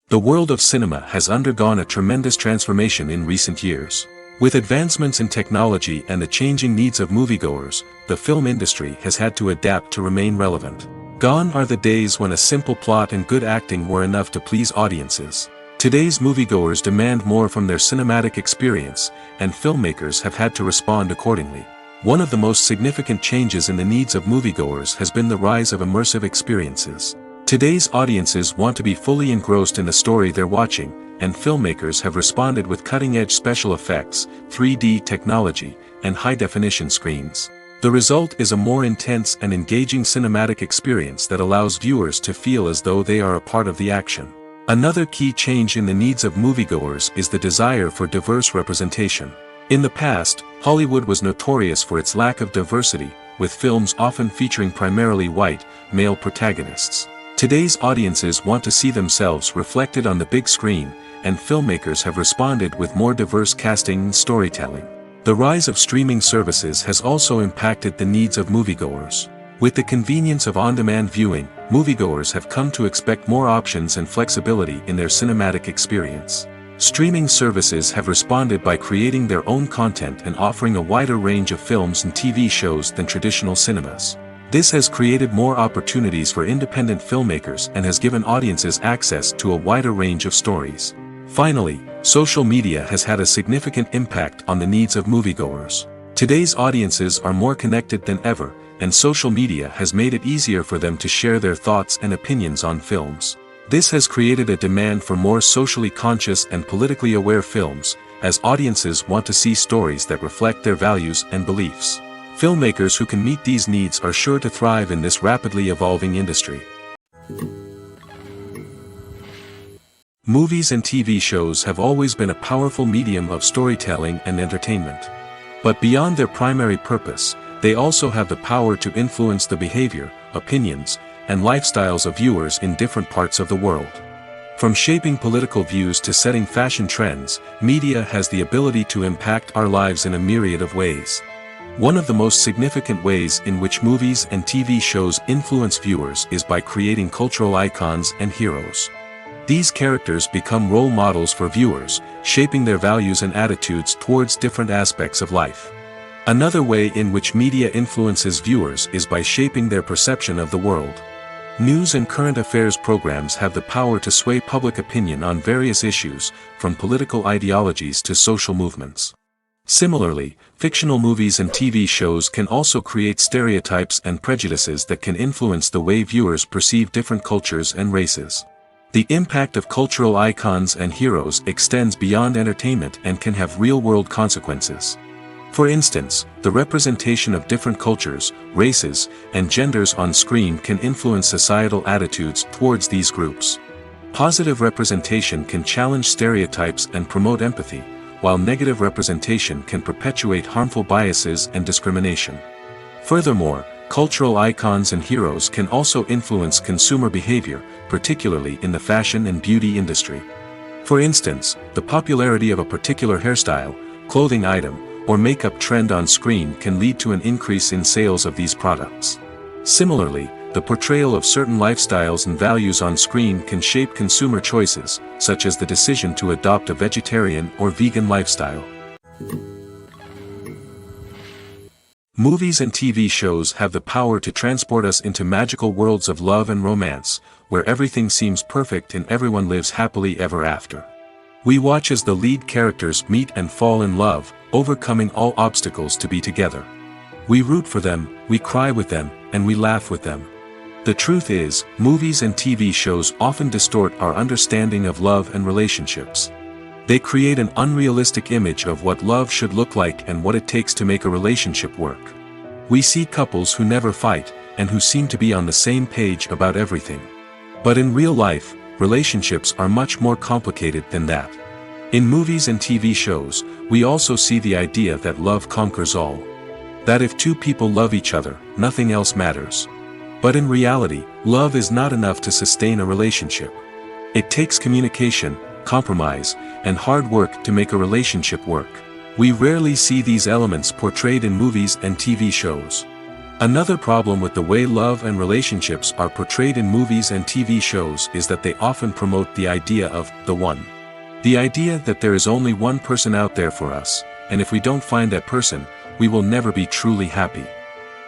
The world of cinema has undergone a tremendous transformation in recent years. With advancements in technology and the changing needs of moviegoers, the film industry has had to adapt to remain relevant. Gone are the days when a simple plot and good acting were enough to please audiences. Today's moviegoers demand more from their cinematic experience, and filmmakers have had to respond accordingly. One of the most significant changes in the needs of moviegoers has been the rise of immersive experiences. Today's audiences want to be fully engrossed in the story they're watching, and filmmakers have responded with cutting-edge special effects, 3D technology, and high-definition screens. The result is a more intense and engaging cinematic experience that allows viewers to feel as though they are a part of the action. Another key change in the needs of moviegoers is the desire for diverse representation. In the past, Hollywood was notorious for its lack of diversity, with films often featuring primarily white, male protagonists. Today's audiences want to see themselves reflected on the big screen, and filmmakers have responded with more diverse casting and storytelling. The rise of streaming services has also impacted the needs of moviegoers. With the convenience of on-demand viewing, moviegoers have come to expect more options and flexibility in their cinematic experience. Streaming services have responded by creating their own content and offering a wider range of films and TV shows than traditional cinemas. This has created more opportunities for independent filmmakers and has given audiences access to a wider range of stories. Finally, social media has had a significant impact on the needs of moviegoers. Today's audiences are more connected than ever, and social media has made it easier for them to share their thoughts and opinions on films. This has created a demand for more socially conscious and politically aware films, as audiences want to see stories that reflect their values and beliefs. Filmmakers who can meet these needs are sure to thrive in this rapidly evolving industry. Movies and TV shows have always been a powerful medium of storytelling and entertainment. But beyond their primary purpose, they also have the power to influence the behavior, opinions, and lifestyles of viewers in different parts of the world. From shaping political views to setting fashion trends, media has the ability to impact our lives in a myriad of ways. One of the most significant ways in which movies and TV shows influence viewers is by creating cultural icons and heroes. These characters become role models for viewers, shaping their values and attitudes towards different aspects of life. Another way in which media influences viewers is by shaping their perception of the world. News and current affairs programs have the power to sway public opinion on various issues, from political ideologies to social movements. Similarly, fictional movies and TV shows can also create stereotypes and prejudices that can influence the way viewers perceive different cultures and races. The impact of cultural icons and heroes extends beyond entertainment and can have real-world consequences. For instance, the representation of different cultures, races, and genders on screen can influence societal attitudes towards these groups. Positive representation can challenge stereotypes and promote empathy, while negative representation can perpetuate harmful biases and discrimination. Furthermore, cultural icons and heroes can also influence consumer behavior, particularly in the fashion and beauty industry. For instance, the popularity of a particular hairstyle, clothing item, or makeup trend on screen can lead to an increase in sales of these products. Similarly, the portrayal of certain lifestyles and values on screen can shape consumer choices, such as the decision to adopt a vegetarian or vegan lifestyle. Movies and TV shows have the power to transport us into magical worlds of love and romance, where everything seems perfect and everyone lives happily ever after. We watch as the lead characters meet and fall in love, overcoming all obstacles to be together. We root for them, we cry with them, and we laugh with them. The truth is, movies and TV shows often distort our understanding of love and relationships. They create an unrealistic image of what love should look like and what it takes to make a relationship work. We see couples who never fight, and who seem to be on the same page about everything. But in real life, relationships are much more complicated than that. In movies and TV shows, we also see the idea that love conquers all. That if two people love each other, nothing else matters. But in reality, love is not enough to sustain a relationship. It takes communication, compromise, and hard work to make a relationship work. We rarely see these elements portrayed in movies and TV shows. Another problem with the way love and relationships are portrayed in movies and TV shows is that they often promote the idea of the one. The idea that there is only one person out there for us, and if we don't find that person, we will never be truly happy.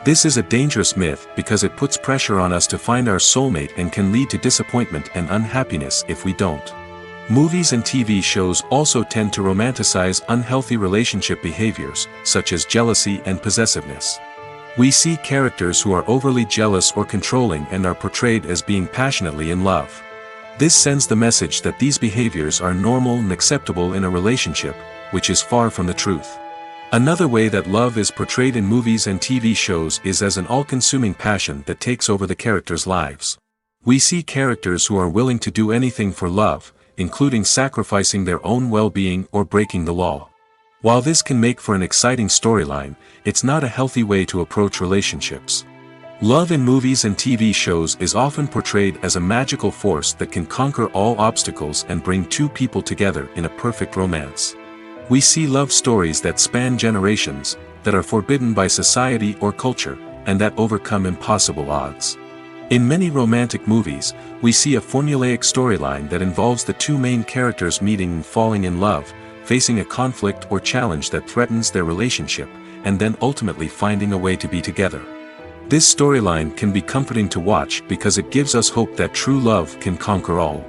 This is a dangerous myth because it puts pressure on us to find our soulmate and can lead to disappointment and unhappiness if we don't. Movies and TV shows also tend to romanticize unhealthy relationship behaviors, such as jealousy and possessiveness. We see characters who are overly jealous or controlling and are portrayed as being passionately in love. This sends the message that these behaviors are normal and acceptable in a relationship, which is far from the truth. Another way that love is portrayed in movies and TV shows is as an all-consuming passion that takes over the characters' lives. We see characters who are willing to do anything for love, including sacrificing their own well-being or breaking the law. While this can make for an exciting storyline, it's not a healthy way to approach relationships. Love in movies and TV shows is often portrayed as a magical force that can conquer all obstacles and bring two people together in a perfect romance. We see love stories that span generations, that are forbidden by society or culture, and that overcome impossible odds. In many romantic movies, we see a formulaic storyline that involves the two main characters meeting and falling in love, facing a conflict or challenge that threatens their relationship, and then ultimately finding a way to be together. This storyline can be comforting to watch because it gives us hope that true love can conquer all.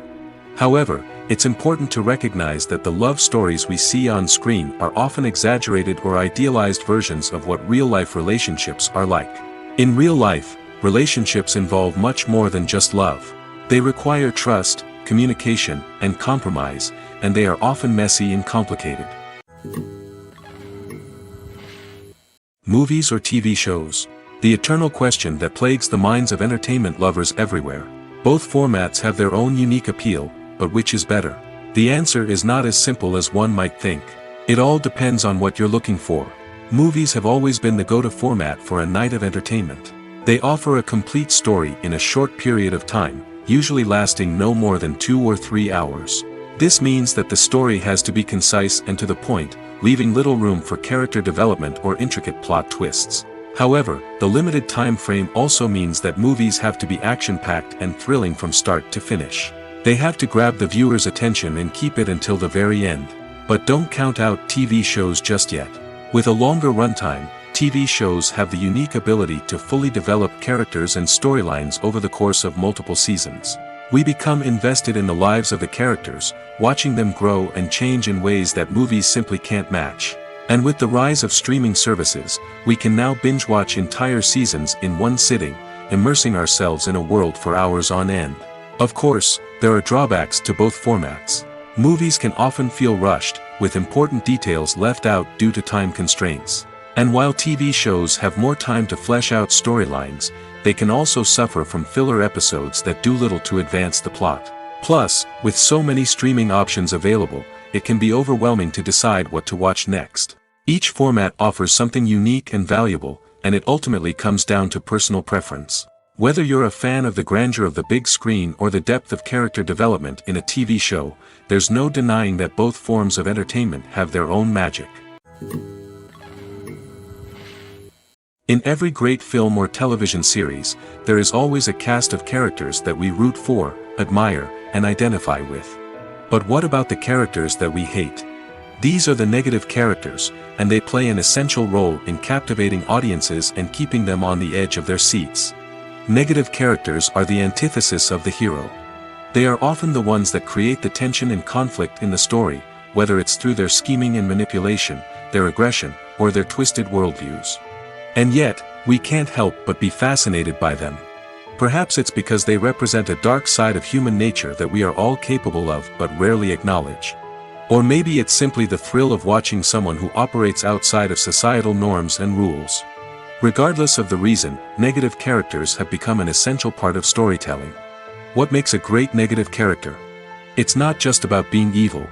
However, it's important to recognize that the love stories we see on screen are often exaggerated or idealized versions of what real-life relationships are like. In real life, relationships involve much more than just love. They require trust, communication, and compromise, and they are often messy and complicated. Movies or TV shows? The eternal question that plagues the minds of entertainment lovers everywhere. Both formats have their own unique appeal, but which is better? The answer is not as simple as one might think. It all depends on what you're looking for. Movies have always been the go-to format for a night of entertainment. They offer a complete story in a short period of time, usually lasting no more than 2 or 3 hours. This means that the story has to be concise and to the point, leaving little room for character development or intricate plot twists. However, the limited time frame also means that movies have to be action-packed and thrilling from start to finish. They have to grab the viewer's attention and keep it until the very end. But don't count out TV shows just yet. With a longer runtime, TV shows have the unique ability to fully develop characters and storylines over the course of multiple seasons. We become invested in the lives of the characters, watching them grow and change in ways that movies simply can't match. And with the rise of streaming services, we can now binge-watch entire seasons in one sitting, immersing ourselves in a world for hours on end. Of course, there are drawbacks to both formats. Movies can often feel rushed, with important details left out due to time constraints. And while TV shows have more time to flesh out storylines, they can also suffer from filler episodes that do little to advance the plot. Plus, with so many streaming options available, it can be overwhelming to decide what to watch next. Each format offers something unique and valuable, and it ultimately comes down to personal preference. Whether you're a fan of the grandeur of the big screen or the depth of character development in a TV show, there's no denying that both forms of entertainment have their own magic. In every great film or television series, there is always a cast of characters that we root for, admire, and identify with. But what about the characters that we hate? These are the negative characters, and they play an essential role in captivating audiences and keeping them on the edge of their seats. Negative characters are the antithesis of the hero. They are often the ones that create the tension and conflict in the story, whether it's through their scheming and manipulation, their aggression, or their twisted worldviews. And yet, we can't help but be fascinated by them. Perhaps it's because they represent a dark side of human nature that we are all capable of but rarely acknowledge. Or maybe it's simply the thrill of watching someone who operates outside of societal norms and rules. Regardless of the reason, negative characters have become an essential part of storytelling. What makes a great negative character? It's not just about being evil.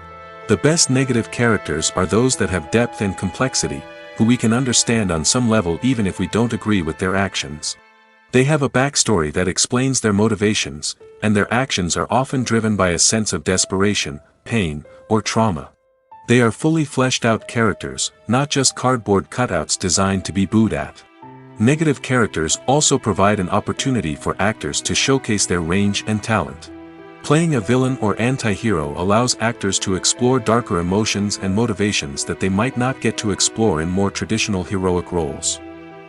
The best negative characters are those that have depth and complexity, who we can understand on some level even if we don't agree with their actions. They have a backstory that explains their motivations, and their actions are often driven by a sense of desperation, pain, or trauma. They are fully fleshed out characters, not just cardboard cutouts designed to be booed at. Negative characters also provide an opportunity for actors to showcase their range and talent. Playing a villain or anti-hero allows actors to explore darker emotions and motivations that they might not get to explore in more traditional heroic roles.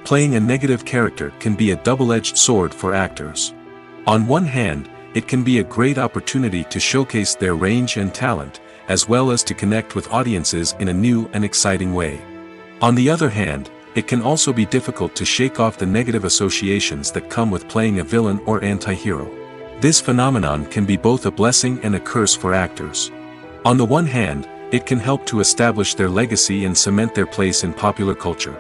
Playing a negative character can be a double-edged sword for actors. On one hand, it can be a great opportunity to showcase their range and talent, as well as to connect with audiences in a new and exciting way. On the other hand, it can also be difficult to shake off the negative associations that come with playing a villain or anti-hero. This phenomenon can be both a blessing and a curse for actors. On the one hand, it can help to establish their legacy and cement their place in popular culture.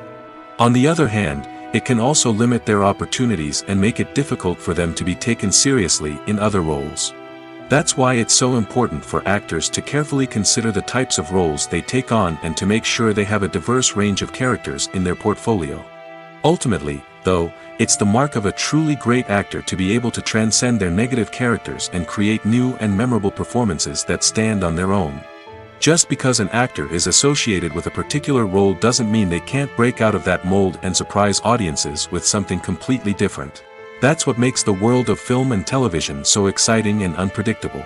On the other hand, it can also limit their opportunities and make it difficult for them to be taken seriously in other roles. That's why it's so important for actors to carefully consider the types of roles they take on and to make sure they have a diverse range of characters in their portfolio. Ultimately, though, it's the mark of a truly great actor to be able to transcend their negative characters and create new and memorable performances that stand on their own. Just because an actor is associated with a particular role doesn't mean they can't break out of that mold and surprise audiences with something completely different. That's what makes the world of film and television so exciting and unpredictable.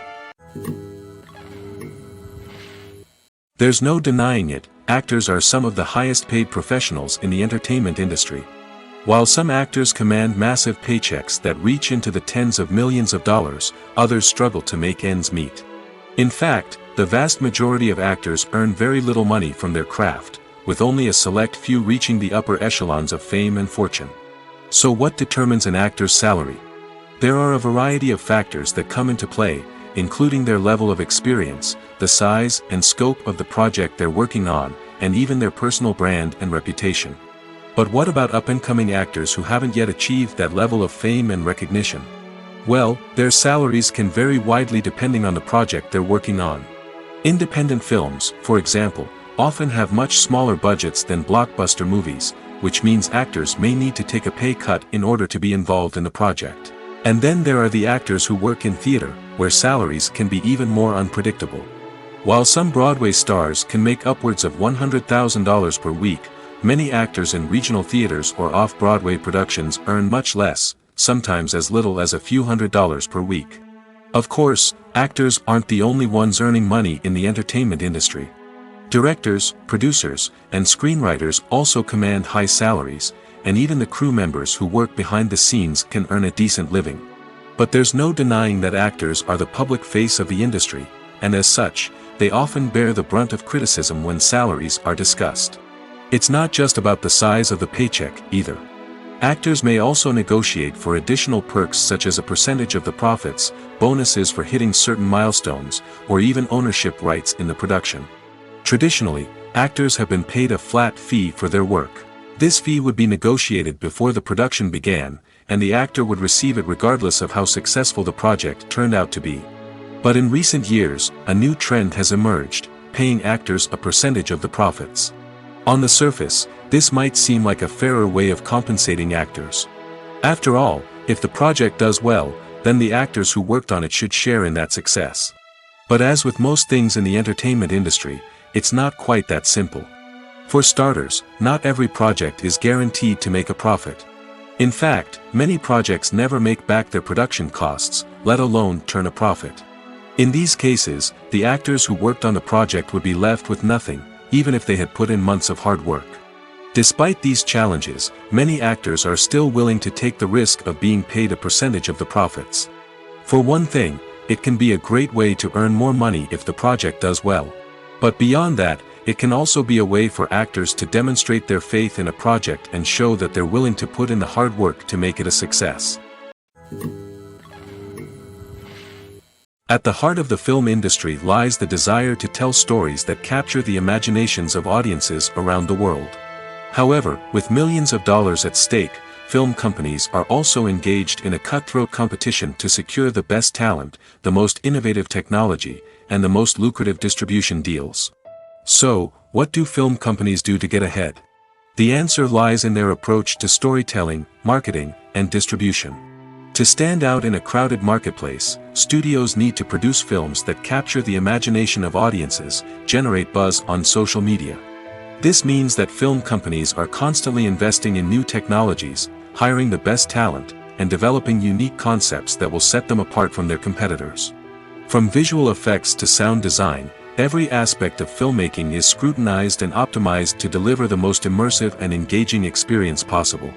There's no denying it, actors are some of the highest paid professionals in the entertainment industry. While some actors command massive paychecks that reach into the tens of millions of dollars, others struggle to make ends meet. In fact, the vast majority of actors earn very little money from their craft, with only a select few reaching the upper echelons of fame and fortune. So what determines an actor's salary? There are a variety of factors that come into play, including their level of experience, the size and scope of the project they're working on, and even their personal brand and reputation. But what about up-and-coming actors who haven't yet achieved that level of fame and recognition? Well, their salaries can vary widely depending on the project they're working on. Independent films, for example, often have much smaller budgets than blockbuster movies, which means actors may need to take a pay cut in order to be involved in the project. And then there are the actors who work in theater, where salaries can be even more unpredictable. While some Broadway stars can make upwards of $100,000 per week, many actors in regional theaters or off-Broadway productions earn much less, sometimes as little as a few $100s per week. Of course, actors aren't the only ones earning money in the entertainment industry. Directors, producers, and screenwriters also command high salaries, and even the crew members who work behind the scenes can earn a decent living. But there's no denying that actors are the public face of the industry, and as such, they often bear the brunt of criticism when salaries are discussed. It's not just about the size of the paycheck, either. Actors may also negotiate for additional perks such as a percentage of the profits, bonuses for hitting certain milestones, or even ownership rights in the production. Traditionally, actors have been paid a flat fee for their work. This fee would be negotiated before the production began, and the actor would receive it regardless of how successful the project turned out to be. But in recent years, a new trend has emerged, paying actors a percentage of the profits. On the surface, this might seem like a fairer way of compensating actors. After all, if the project does well, then the actors who worked on it should share in that success. But as with most things in the entertainment industry, it's not quite that simple. For starters, not every project is guaranteed to make a profit. In fact, many projects never make back their production costs, let alone turn a profit. In these cases, the actors who worked on the project would be left with nothing, even if they had put in months of hard work. Despite these challenges, many actors are still willing to take the risk of being paid a percentage of the profits. For one thing, it can be a great way to earn more money if the project does well. But beyond that, it can also be a way for actors to demonstrate their faith in a project and show that they're willing to put in the hard work to make it a success. At the heart of the film industry lies the desire to tell stories that capture the imaginations of audiences around the world. However, with millions of dollars at stake, film companies are also engaged in a cutthroat competition to secure the best talent, the most innovative technology, and the most lucrative distribution deals. So, what do film companies do to get ahead? The answer lies in their approach to storytelling, marketing, and distribution. To stand out in a crowded marketplace, studios need to produce films that capture the imagination of audiences, generate buzz on social media. This means that film companies are constantly investing in new technologies, hiring the best talent, and developing unique concepts that will set them apart from their competitors. From visual effects to sound design, every aspect of filmmaking is scrutinized and optimized to deliver the most immersive and engaging experience possible.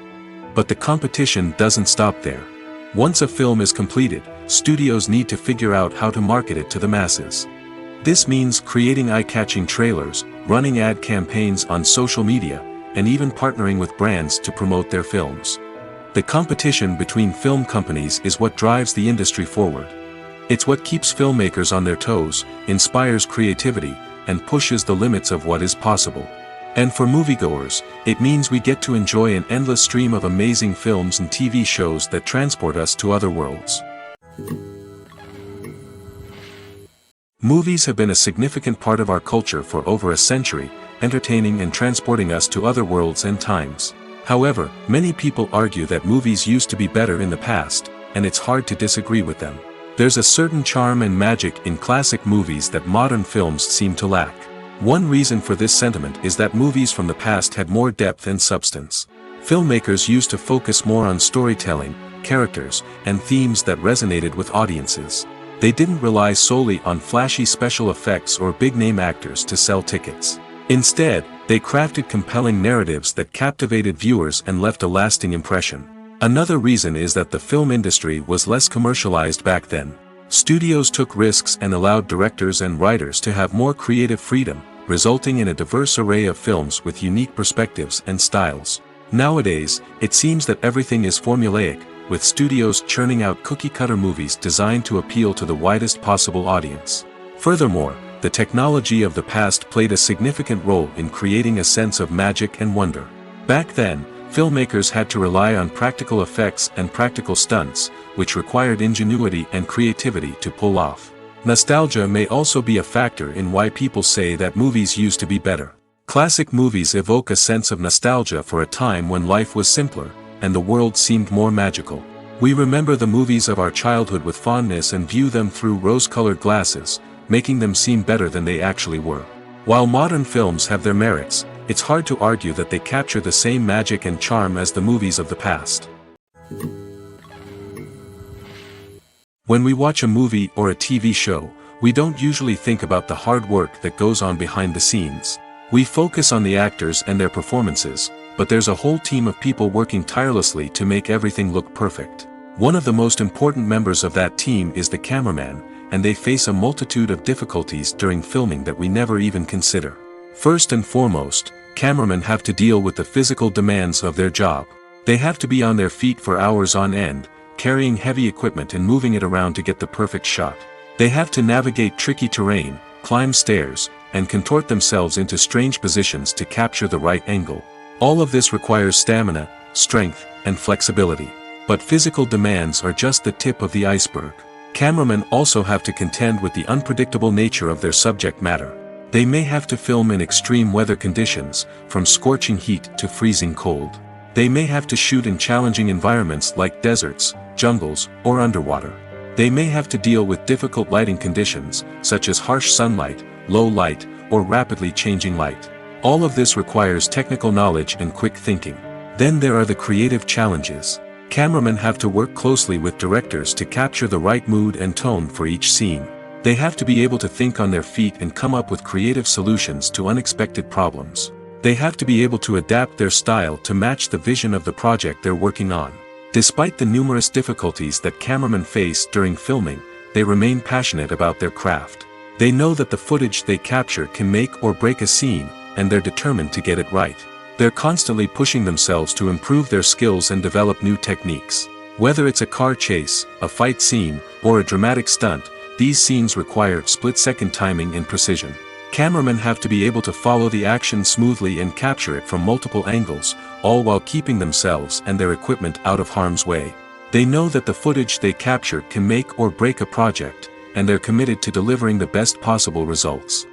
But the competition doesn't stop there. Once a film is completed, studios need to figure out how to market it to the masses. This means creating eye-catching trailers, running ad campaigns on social media, and even partnering with brands to promote their films. The competition between film companies is what drives the industry forward. It's what keeps filmmakers on their toes, inspires creativity, and pushes the limits of what is possible. And for moviegoers, it means we get to enjoy an endless stream of amazing films and TV shows that transport us to other worlds. Movies have been a significant part of our culture for over a century, entertaining and transporting us to other worlds and times. However, many people argue that movies used to be better in the past, and it's hard to disagree with them. There's a certain charm and magic in classic movies that modern films seem to lack. One reason for this sentiment is that movies from the past had more depth and substance. Filmmakers used to focus more on storytelling, characters, and themes that resonated with audiences. They didn't rely solely on flashy special effects or big-name actors to sell tickets. Instead, they crafted compelling narratives that captivated viewers and left a lasting impression. Another reason is that the film industry was less commercialized back then. Studios took risks and allowed directors and writers to have more creative freedom, resulting in a diverse array of films with unique perspectives and styles. Nowadays, it seems that everything is formulaic, with studios churning out cookie-cutter movies designed to appeal to the widest possible audience. Furthermore, the technology of the past played a significant role in creating a sense of magic and wonder. Back then, filmmakers had to rely on practical effects and practical stunts, which required ingenuity and creativity to pull off. Nostalgia may also be a factor in why people say that movies used to be better. Classic movies evoke a sense of nostalgia for a time when life was simpler, and the world seemed more magical. We remember the movies of our childhood with fondness and view them through rose-colored glasses, making them seem better than they actually were. While modern films have their merits, it's hard to argue that they capture the same magic and charm as the movies of the past. When we watch a movie or a TV show, we don't usually think about the hard work that goes on behind the scenes. We focus on the actors and their performances, but there's a whole team of people working tirelessly to make everything look perfect. One of the most important members of that team is the cameraman, and they face a multitude of difficulties during filming that we never even consider. First and foremost, cameramen have to deal with the physical demands of their job. They have to be on their feet for hours on end, carrying heavy equipment and moving it around to get the perfect shot. They have to navigate tricky terrain, climb stairs, and contort themselves into strange positions to capture the right angle. All of this requires stamina, strength, and flexibility. But physical demands are just the tip of the iceberg. Cameramen also have to contend with the unpredictable nature of their subject matter. They may have to film in extreme weather conditions, from scorching heat to freezing cold. They may have to shoot in challenging environments like deserts, jungles, or underwater. They may have to deal with difficult lighting conditions, such as harsh sunlight, low light, or rapidly changing light. All of this requires technical knowledge and quick thinking. Then there are the creative challenges. Cameramen have to work closely with directors to capture the right mood and tone for each scene. They have to be able to think on their feet and come up with creative solutions to unexpected problems. They have to be able to adapt their style to match the vision of the project they're working on. Despite the numerous difficulties that cameramen face during filming, they remain passionate about their craft. They know that the footage they capture can make or break a scene, and they're determined to get it right. They're constantly pushing themselves to improve their skills and develop new techniques. Whether it's a car chase, a fight scene, or a dramatic stunt, these scenes require split-second timing and precision. Cameramen have to be able to follow the action smoothly and capture it from multiple angles, all while keeping themselves and their equipment out of harm's way. They know that the footage they capture can make or break a project, and they're committed to delivering the best possible results.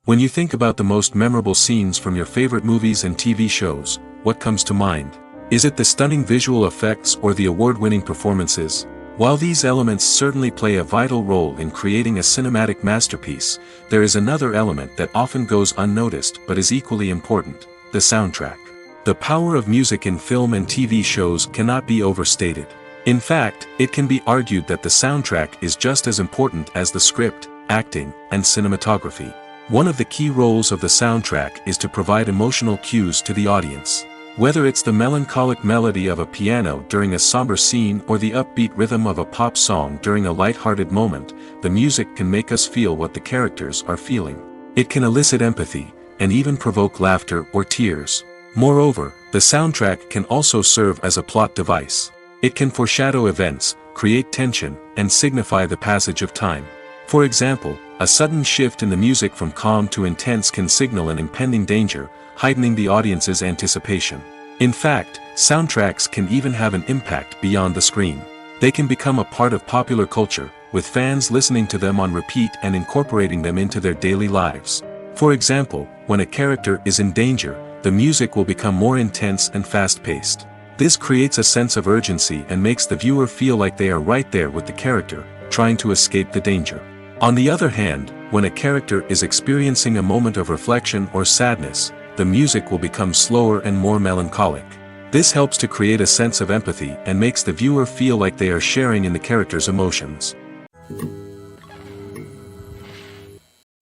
When you think about the most memorable scenes from your favorite movies and TV shows, what comes to mind? Is it the stunning visual effects or the award-winning performances? While these elements certainly play a vital role in creating a cinematic masterpiece, there is another element that often goes unnoticed but is equally important: the soundtrack. The power of music in film and TV shows cannot be overstated. In fact, it can be argued that the soundtrack is just as important as the script, acting, and cinematography. One of the key roles of the soundtrack is to provide emotional cues to the audience. Whether it's the melancholic melody of a piano during a somber scene or the upbeat rhythm of a pop song during a light-hearted moment, the music can make us feel what the characters are feeling. It can elicit empathy, and even provoke laughter or tears. Moreover, the soundtrack can also serve as a plot device. It can foreshadow events, create tension, and signify the passage of time. For example, a sudden shift in the music from calm to intense can signal an impending danger, heightening the audience's anticipation. In fact, soundtracks can even have an impact beyond the screen. They can become a part of popular culture, with fans listening to them on repeat and incorporating them into their daily lives. For example, when a character is in danger, the music will become more intense and fast-paced. This creates a sense of urgency and makes the viewer feel like they are right there with the character, trying to escape the danger. On the other hand, when a character is experiencing a moment of reflection or sadness, the music will become slower and more melancholic. This helps to create a sense of empathy and makes the viewer feel like they are sharing in the character's emotions.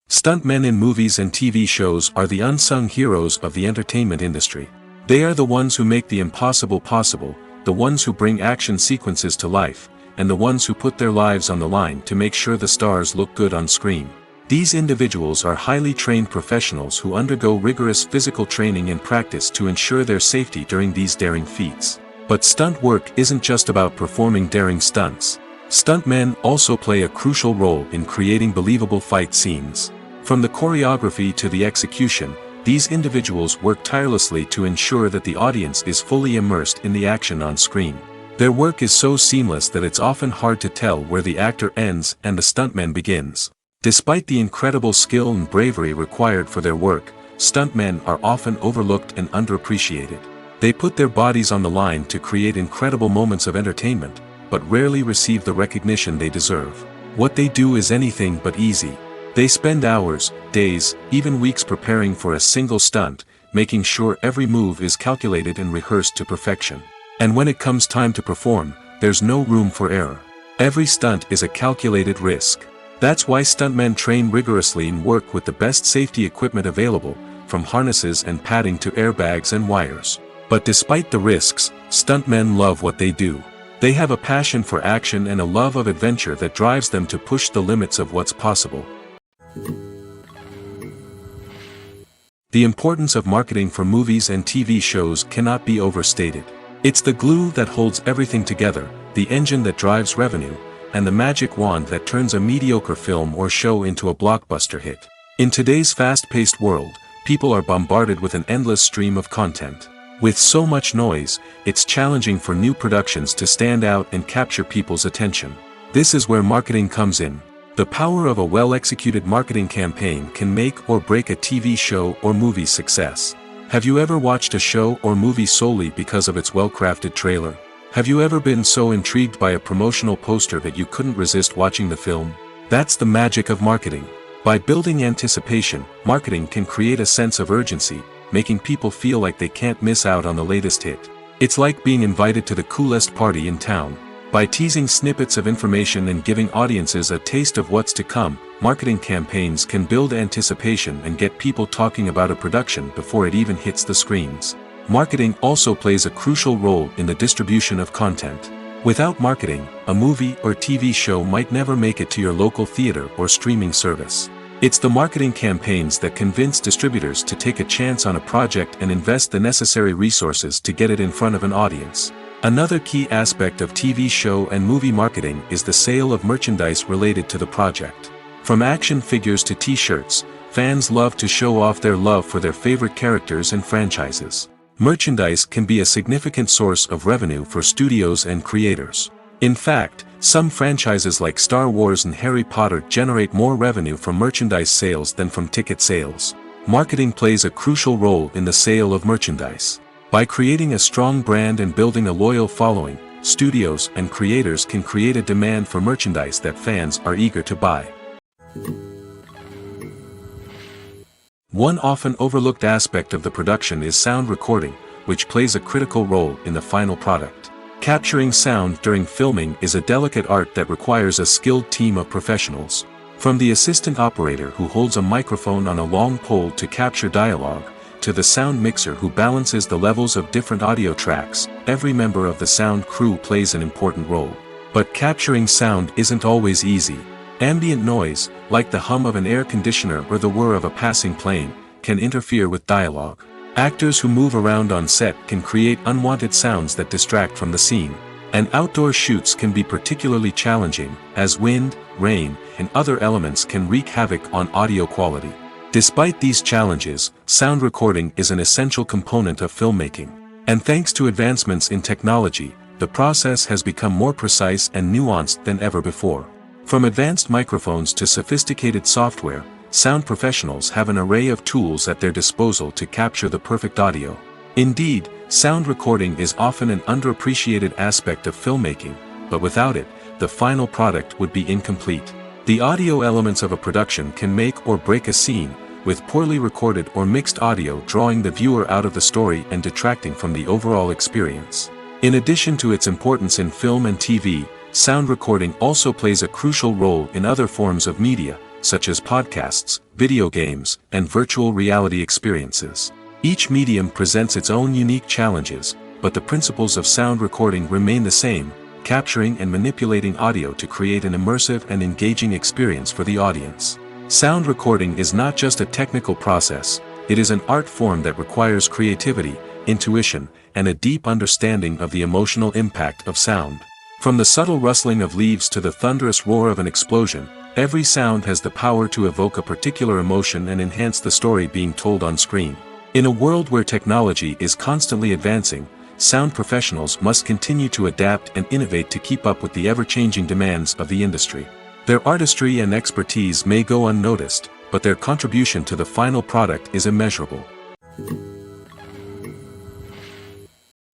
Stuntmen in movies and TV shows are the unsung heroes of the entertainment industry. They are the ones who make the impossible possible, the ones who bring action sequences to life, and the ones who put their lives on the line to make sure the stars look good on screen. These individuals are highly trained professionals who undergo rigorous physical training and practice to ensure their safety during these daring feats. But stunt work isn't just about performing daring stunts. Stuntmen also play a crucial role in creating believable fight scenes. From the choreography to the execution, these individuals work tirelessly to ensure that the audience is fully immersed in the action on screen. Their work is so seamless that it's often hard to tell where the actor ends and the stuntman begins. Despite the incredible skill and bravery required for their work, stuntmen are often overlooked and underappreciated. They put their bodies on the line to create incredible moments of entertainment, but rarely receive the recognition they deserve. What they do is anything but easy. They spend hours, days, even weeks preparing for a single stunt, making sure every move is calculated and rehearsed to perfection. And when it comes time to perform, there's no room for error. Every stunt is a calculated risk. That's why stuntmen train rigorously and work with the best safety equipment available, from harnesses and padding to airbags and wires. But despite the risks, stuntmen love what they do. They have a passion for action and a love of adventure that drives them to push the limits of what's possible. The importance of marketing for movies and TV shows cannot be overstated. It's the glue that holds everything together, the engine that drives revenue, and the magic wand that turns a mediocre film or show into a blockbuster hit. In today's fast-paced world, people are bombarded with an endless stream of content. With so much noise, it's challenging for new productions to stand out and capture people's attention. This is where marketing comes in. The power of a well-executed marketing campaign can make or break a TV show or movie's success. Have you ever watched a show or movie solely because of its well-crafted trailer? Have you ever been so intrigued by a promotional poster that you couldn't resist watching the film? That's the magic of marketing. By building anticipation, marketing can create a sense of urgency, making people feel like they can't miss out on the latest hit. It's like being invited to the coolest party in town. By teasing snippets of information and giving audiences a taste of what's to come, marketing campaigns can build anticipation and get people talking about a production before it even hits the screens. Marketing also plays a crucial role in the distribution of content. Without marketing, a movie or TV show might never make it to your local theater or streaming service. It's the marketing campaigns that convince distributors to take a chance on a project and invest the necessary resources to get it in front of an audience. Another key aspect of TV show and movie marketing is the sale of merchandise related to the project. From action figures to t-shirts, fans love to show off their love for their favorite characters and franchises. Merchandise can be a significant source of revenue for studios and creators. In fact, some franchises like Star Wars and Harry Potter generate more revenue from merchandise sales than from ticket sales. Marketing plays a crucial role in the sale of merchandise. By creating a strong brand and building a loyal following, studios and creators can create a demand for merchandise that fans are eager to buy. One often overlooked aspect of the production is sound recording, which plays a critical role in the final product. Capturing sound during filming is a delicate art that requires a skilled team of professionals. From the assistant operator who holds a microphone on a long pole to capture dialogue, to the sound mixer who balances the levels of different audio tracks, every member of the sound crew plays an important role. But capturing sound isn't always easy. Ambient noise, like the hum of an air conditioner or the whir of a passing plane, can interfere with dialogue. Actors who move around on set can create unwanted sounds that distract from the scene. And outdoor shoots can be particularly challenging, as wind, rain, and other elements can wreak havoc on audio quality. Despite these challenges, sound recording is an essential component of filmmaking. And thanks to advancements in technology, the process has become more precise and nuanced than ever before. From advanced microphones to sophisticated software, sound professionals have an array of tools at their disposal to capture the perfect audio. Indeed, sound recording is often an underappreciated aspect of filmmaking, but without it, the final product would be incomplete. The audio elements of a production can make or break a scene, with poorly recorded or mixed audio drawing the viewer out of the story and detracting from the overall experience. In addition to its importance in film and TV, sound recording also plays a crucial role in other forms of media, such as podcasts, video games, and virtual reality experiences. Each medium presents its own unique challenges, but the principles of sound recording remain the same, capturing and manipulating audio to create an immersive and engaging experience for the audience. Sound recording is not just a technical process, it is an art form that requires creativity, intuition, and a deep understanding of the emotional impact of sound. From the subtle rustling of leaves to the thunderous roar of an explosion, every sound has the power to evoke a particular emotion and enhance the story being told on screen. In a world where technology is constantly advancing, sound professionals must continue to adapt and innovate to keep up with the ever-changing demands of the industry. Their artistry and expertise may go unnoticed, but their contribution to the final product is immeasurable.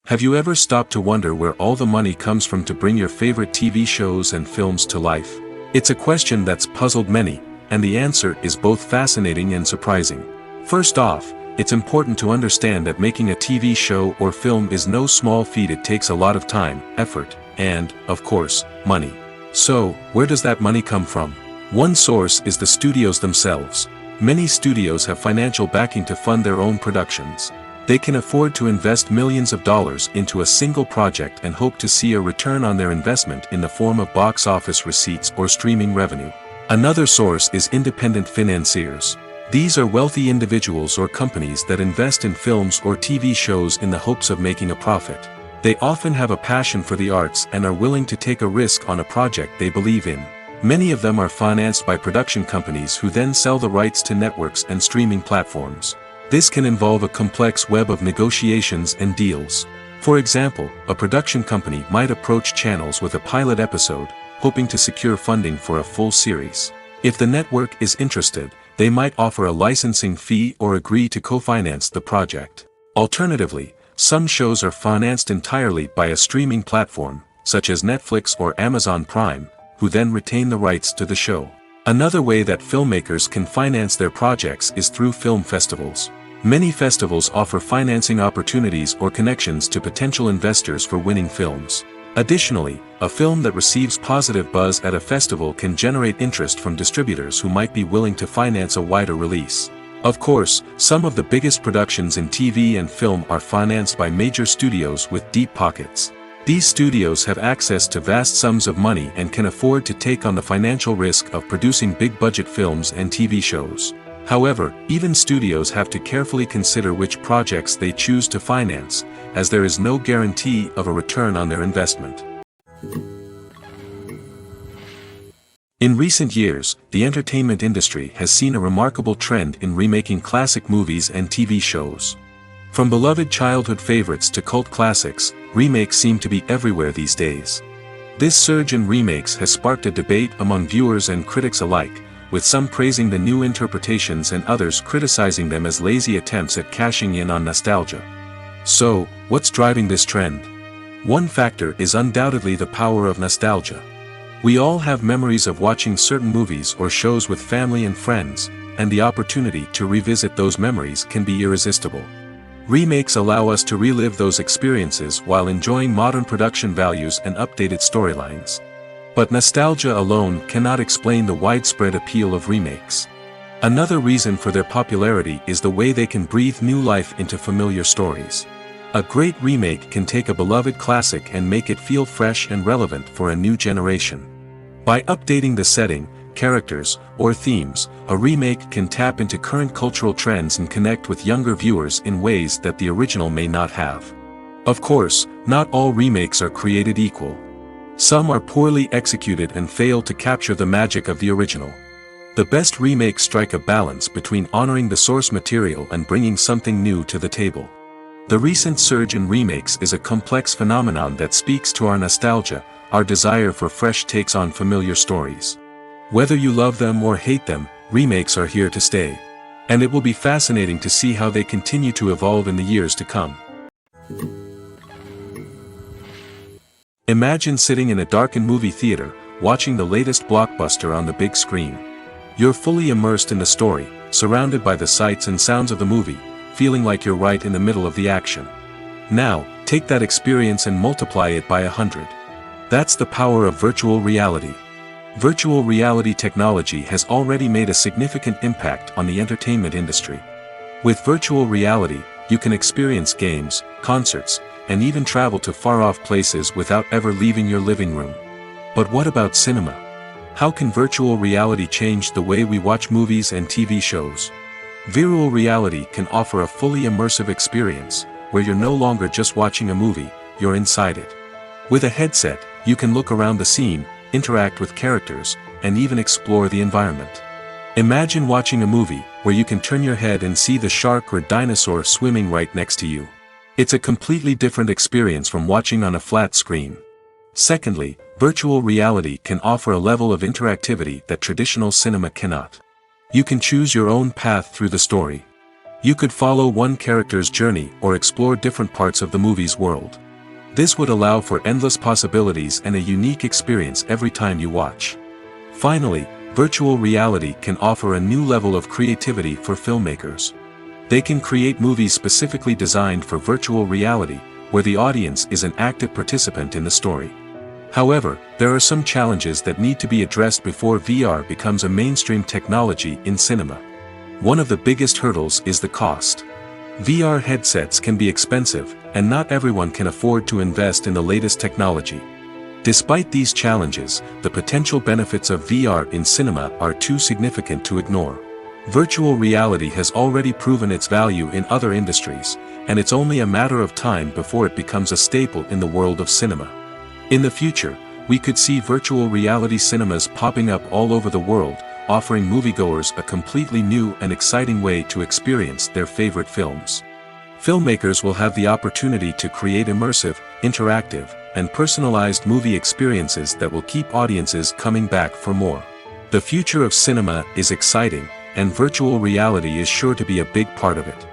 Have you ever stopped to wonder where all the money comes from to bring your favorite TV shows and films to life? It's a question that's puzzled many, and the answer is both fascinating and surprising. First off, it's important to understand that making a TV show or film is no small feat. It takes a lot of time, effort, and, of course, money. So, where does that money come from? One source is the studios themselves. Many studios have financial backing to fund their own productions. They can afford to invest millions of dollars into a single project and hope to see a return on their investment in the form of box office receipts or streaming revenue. Another source is independent financiers. These are wealthy individuals or companies that invest in films or TV shows in the hopes of making a profit. They often have a passion for the arts and are willing to take a risk on a project they believe in. Many of them are financed by production companies who then sell the rights to networks and streaming platforms. This can involve a complex web of negotiations and deals. For example, a production company might approach channels with a pilot episode, hoping to secure funding for a full series. If the network is interested, they might offer a licensing fee or agree to co-finance the project. Alternatively, some shows are financed entirely by a streaming platform, such as Netflix or Amazon Prime, who then retain the rights to the show. Another way that filmmakers can finance their projects is through film festivals. Many festivals offer financing opportunities or connections to potential investors for winning films. Additionally, a film that receives positive buzz at a festival can generate interest from distributors who might be willing to finance a wider release. Of course, some of the biggest productions in TV and film are financed by major studios with deep pockets. These studios have access to vast sums of money and can afford to take on the financial risk of producing big-budget films and TV shows. However, even studios have to carefully consider which projects they choose to finance, as there is no guarantee of a return on their investment. In recent years, the entertainment industry has seen a remarkable trend in remaking classic movies and TV shows. From beloved childhood favorites to cult classics, remakes seem to be everywhere these days. This surge in remakes has sparked a debate among viewers and critics alike, with some praising the new interpretations and others criticizing them as lazy attempts at cashing in on nostalgia. So, what's driving this trend? One factor is undoubtedly the power of nostalgia. We all have memories of watching certain movies or shows with family and friends, and the opportunity to revisit those memories can be irresistible. Remakes allow us to relive those experiences while enjoying modern production values and updated storylines. But nostalgia alone cannot explain the widespread appeal of remakes. Another reason for their popularity is the way they can breathe new life into familiar stories. A great remake can take a beloved classic and make it feel fresh and relevant for a new generation. By updating the setting, characters, or themes, a remake can tap into current cultural trends and connect with younger viewers in ways that the original may not have. Of course, not all remakes are created equal. Some are poorly executed and fail to capture the magic of the original. The best remakes strike a balance between honoring the source material and bringing something new to the table. The recent surge in remakes is a complex phenomenon that speaks to our nostalgia, our desire for fresh takes on familiar stories. Whether you love them or hate them, remakes are here to stay. And it will be fascinating to see how they continue to evolve in the years to come. Imagine sitting in a darkened movie theater, watching the latest blockbuster on the big screen. You're fully immersed in the story, surrounded by the sights and sounds of the movie, feeling like you're right in the middle of the action. Now, take that experience and multiply it by 100. That's the power of virtual reality. Virtual reality technology has already made a significant impact on the entertainment industry. With virtual reality, you can experience games, concerts, and even travel to far-off places without ever leaving your living room. But what about cinema? How can virtual reality change the way we watch movies and TV shows? Virtual reality can offer a fully immersive experience, where you're no longer just watching a movie, you're inside it. With a headset, you can look around the scene, interact with characters, and even explore the environment. Imagine watching a movie where you can turn your head and see the shark or dinosaur swimming right next to you. It's a completely different experience from watching on a flat screen. Secondly, virtual reality can offer a level of interactivity that traditional cinema cannot. You can choose your own path through the story. You could follow one character's journey or explore different parts of the movie's world. This would allow for endless possibilities and a unique experience every time you watch. Finally, virtual reality can offer a new level of creativity for filmmakers. They can create movies specifically designed for virtual reality, where the audience is an active participant in the story. However, there are some challenges that need to be addressed before VR becomes a mainstream technology in cinema. One of the biggest hurdles is the cost. VR headsets can be expensive, and not everyone can afford to invest in the latest technology. Despite these challenges, the potential benefits of VR in cinema are too significant to ignore. Virtual reality has already proven its value in other industries, and it's only a matter of time before it becomes a staple in the world of cinema. In the future, we could see virtual reality cinemas popping up all over the world, offering moviegoers a completely new and exciting way to experience their favorite films. Filmmakers will have the opportunity to create immersive, interactive, and personalized movie experiences that will keep audiences coming back for more. The future of cinema is exciting, and virtual reality is sure to be a big part of it.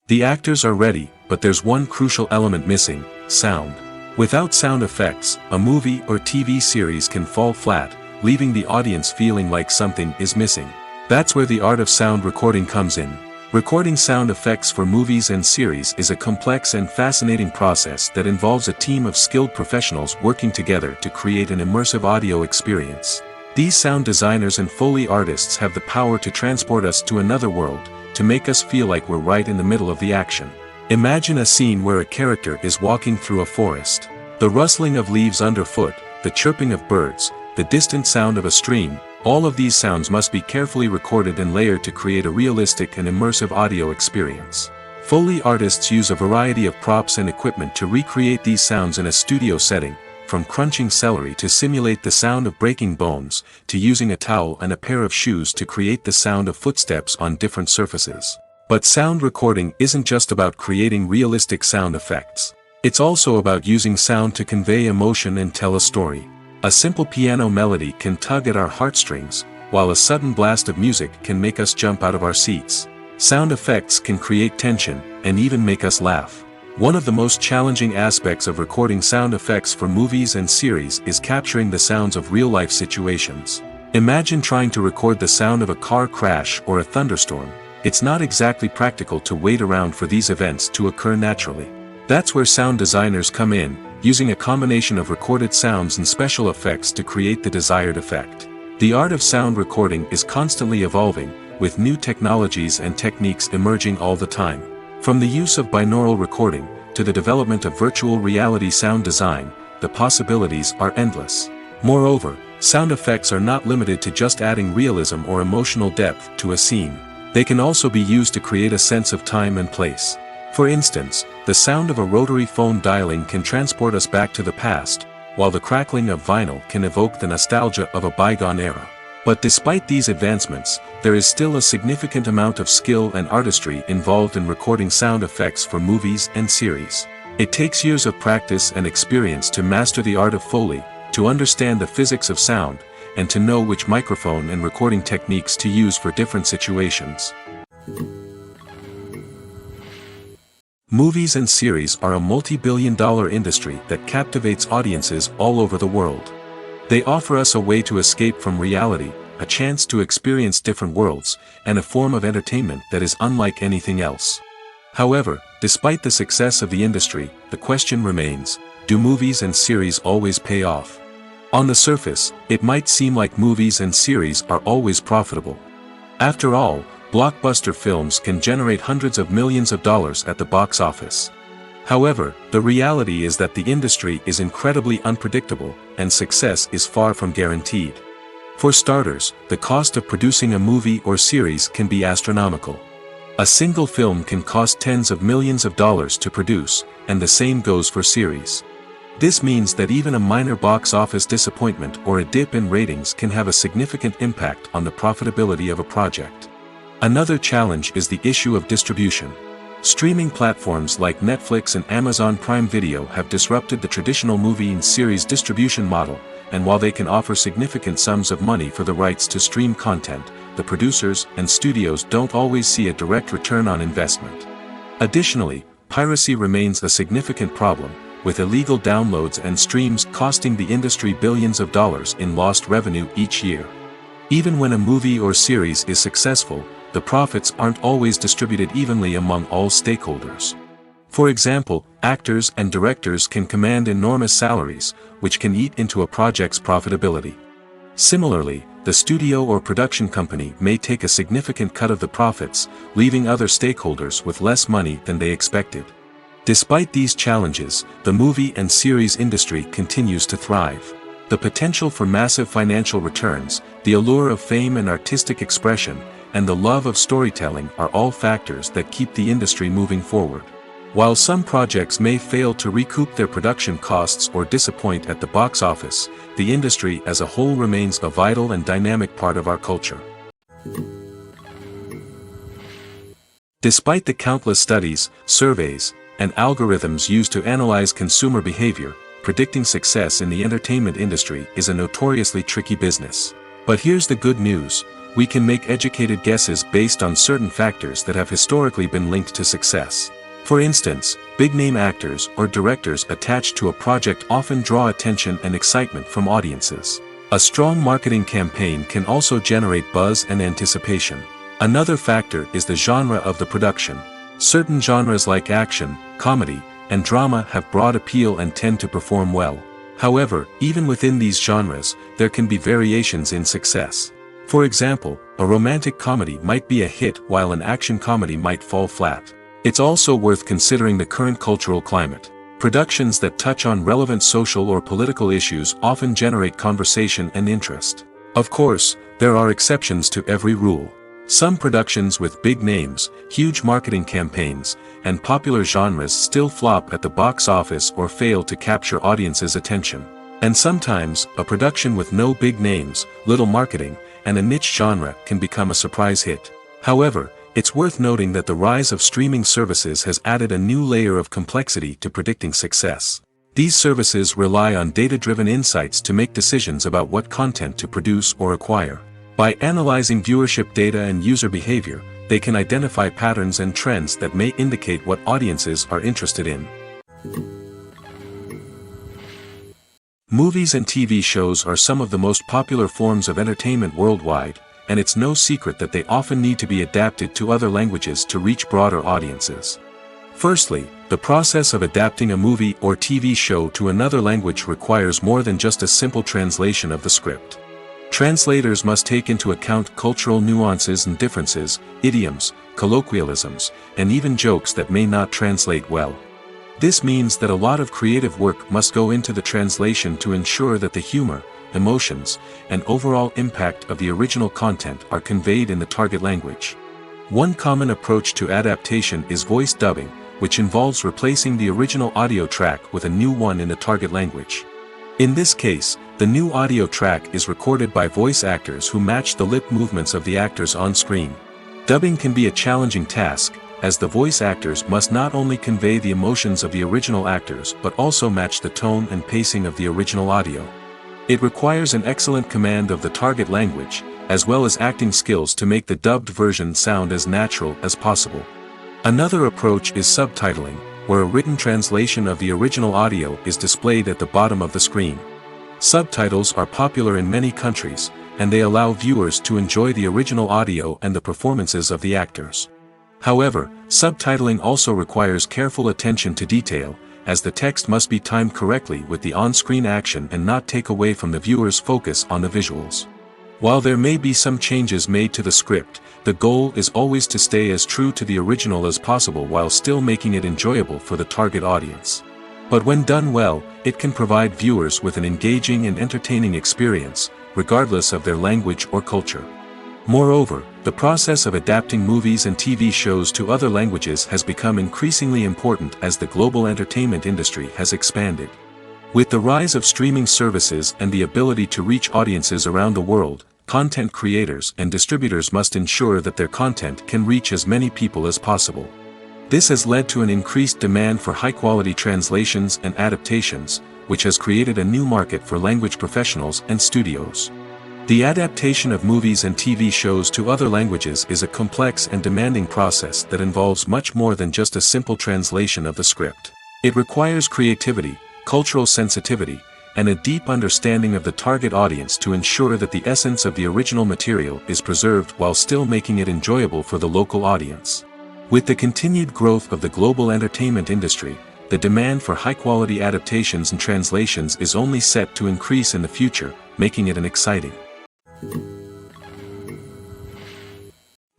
The actors are ready, but there's one crucial element missing: sound. Without sound effects, a movie or TV series can fall flat, leaving the audience feeling like something is missing. That's where the art of sound recording comes in. Recording sound effects for movies and series is a complex and fascinating process that involves a team of skilled professionals working together to create an immersive audio experience. These sound designers and Foley artists have the power to transport us to another world, to make us feel like we're right in the middle of the action. Imagine a scene where a character is walking through a forest. The rustling of leaves underfoot, the chirping of birds, the distant sound of a stream, All of these sounds must be carefully recorded and layered to create a realistic and immersive audio experience. Foley artists use a variety of props and equipment to recreate these sounds in a studio setting, from crunching celery to simulate the sound of breaking bones, to using a towel and a pair of shoes to create the sound of footsteps on different surfaces. But sound recording isn't just about creating realistic sound effects. It's also about using sound to convey emotion and tell a story. A simple piano melody can tug at our heartstrings, while a sudden blast of music can make us jump out of our seats. Sound effects can create tension, and even make us laugh. One of the most challenging aspects of recording sound effects for movies and series is capturing the sounds of real-life situations. Imagine trying to record the sound of a car crash or a thunderstorm. It's not exactly practical to wait around for these events to occur naturally. That's where sound designers come in, using a combination of recorded sounds and special effects to create the desired effect. The art of sound recording is constantly evolving, with new technologies and techniques emerging all the time. From the use of binaural recording, to the development of virtual reality sound design, the possibilities are endless. Moreover, sound effects are not limited to just adding realism or emotional depth to a scene. They can also be used to create a sense of time and place. For instance, the sound of a rotary phone dialing can transport us back to the past, while the crackling of vinyl can evoke the nostalgia of a bygone era. But despite these advancements, there is still a significant amount of skill and artistry involved in recording sound effects for movies and series. It takes years of practice and experience to master the art of Foley, to understand the physics of sound, and to know which microphone and recording techniques to use for different situations. Movies and series are a multi-billion-dollar industry that captivates audiences all over the world. They offer us a way to escape from reality, a chance to experience different worlds, and a form of entertainment that is unlike anything else. However, despite the success of the industry, the question remains, do movies and series always pay off? On the surface, it might seem like movies and series are always profitable. After all, blockbuster films can generate hundreds of millions of dollars at the box office. However, the reality is that the industry is incredibly unpredictable, and success is far from guaranteed. For starters, the cost of producing a movie or series can be astronomical. A single film can cost tens of millions of dollars to produce, and the same goes for series. This means that even a minor box office disappointment or a dip in ratings can have a significant impact on the profitability of a project. Another challenge is the issue of distribution. Streaming platforms like Netflix and Amazon Prime Video have disrupted the traditional movie and series distribution model, and while they can offer significant sums of money for the rights to stream content, the producers and studios don't always see a direct return on investment. Additionally, piracy remains a significant problem, with illegal downloads and streams costing the industry billions of dollars in lost revenue each year. Even when a movie or series is successful, the profits aren't always distributed evenly among all stakeholders. For example, actors and directors can command enormous salaries, which can eat into a project's profitability. Similarly, the studio or production company may take a significant cut of the profits, leaving other stakeholders with less money than they expected. Despite these challenges, the movie and series industry continues to thrive. The potential for massive financial returns, the allure of fame and artistic expression, and the love of storytelling are all factors that keep the industry moving forward. While some projects may fail to recoup their production costs or disappoint at the box office, the industry as a whole remains a vital and dynamic part of our culture. Despite the countless studies, surveys, and algorithms used to analyze consumer behavior, predicting success in the entertainment industry is a notoriously tricky business. But here's the good news: we can make educated guesses based on certain factors that have historically been linked to success. For instance, big-name actors or directors attached to a project often draw attention and excitement from audiences. A strong marketing campaign can also generate buzz and anticipation. Another factor is the genre of the production. Certain genres like action, comedy, and drama have broad appeal and tend to perform well. However, even within these genres, there can be variations in success. For example, a romantic comedy might be a hit while an action comedy might fall flat. It's also worth considering the current cultural climate. Productions that touch on relevant social or political issues often generate conversation and interest. Of course, there are exceptions to every rule. Some productions with big names, huge marketing campaigns, and popular genres still flop at the box office or fail to capture audiences' attention. And sometimes, a production with no big names, little marketing, and a niche genre can become a surprise hit. However, it's worth noting that the rise of streaming services has added a new layer of complexity to predicting success. These services rely on data-driven insights to make decisions about what content to produce or acquire. By analyzing viewership data and user behavior, they can identify patterns and trends that may indicate what audiences are interested in. Movies and TV shows are some of the most popular forms of entertainment worldwide, and it's no secret that they often need to be adapted to other languages to reach broader audiences. Firstly, the process of adapting a movie or TV show to another language requires more than just a simple translation of the script. Translators must take into account cultural nuances and differences, idioms, colloquialisms, and even jokes that may not translate well. This means that a lot of creative work must go into the translation to ensure that the humor, emotions, and overall impact of the original content are conveyed in the target language. One common approach to adaptation is voice dubbing, which involves replacing the original audio track with a new one in the target language. In this case, the new audio track is recorded by voice actors who match the lip movements of the actors on screen. Dubbing can be a challenging task, as the voice actors must not only convey the emotions of the original actors but also match the tone and pacing of the original audio. It requires an excellent command of the target language, as well as acting skills to make the dubbed version sound as natural as possible. Another approach is subtitling, where a written translation of the original audio is displayed at the bottom of the screen. Subtitles are popular in many countries, and they allow viewers to enjoy the original audio and the performances of the actors. However, subtitling also requires careful attention to detail, as the text must be timed correctly with the on-screen action and not take away from the viewer's focus on the visuals. While there may be some changes made to the script, the goal is always to stay as true to the original as possible while still making it enjoyable for the target audience. But when done well, it can provide viewers with an engaging and entertaining experience, regardless of their language or culture. Moreover, the process of adapting movies and TV shows to other languages has become increasingly important as the global entertainment industry has expanded. With the rise of streaming services and the ability to reach audiences around the world, content creators and distributors must ensure that their content can reach as many people as possible. This has led to an increased demand for high-quality translations and adaptations, which has created a new market for language professionals and studios. The adaptation of movies and TV shows to other languages is a complex and demanding process that involves much more than just a simple translation of the script. It requires creativity, cultural sensitivity, and a deep understanding of the target audience to ensure that the essence of the original material is preserved while still making it enjoyable for the local audience. With the continued growth of the global entertainment industry, the demand for high-quality adaptations and translations is only set to increase in the future, making it an exciting.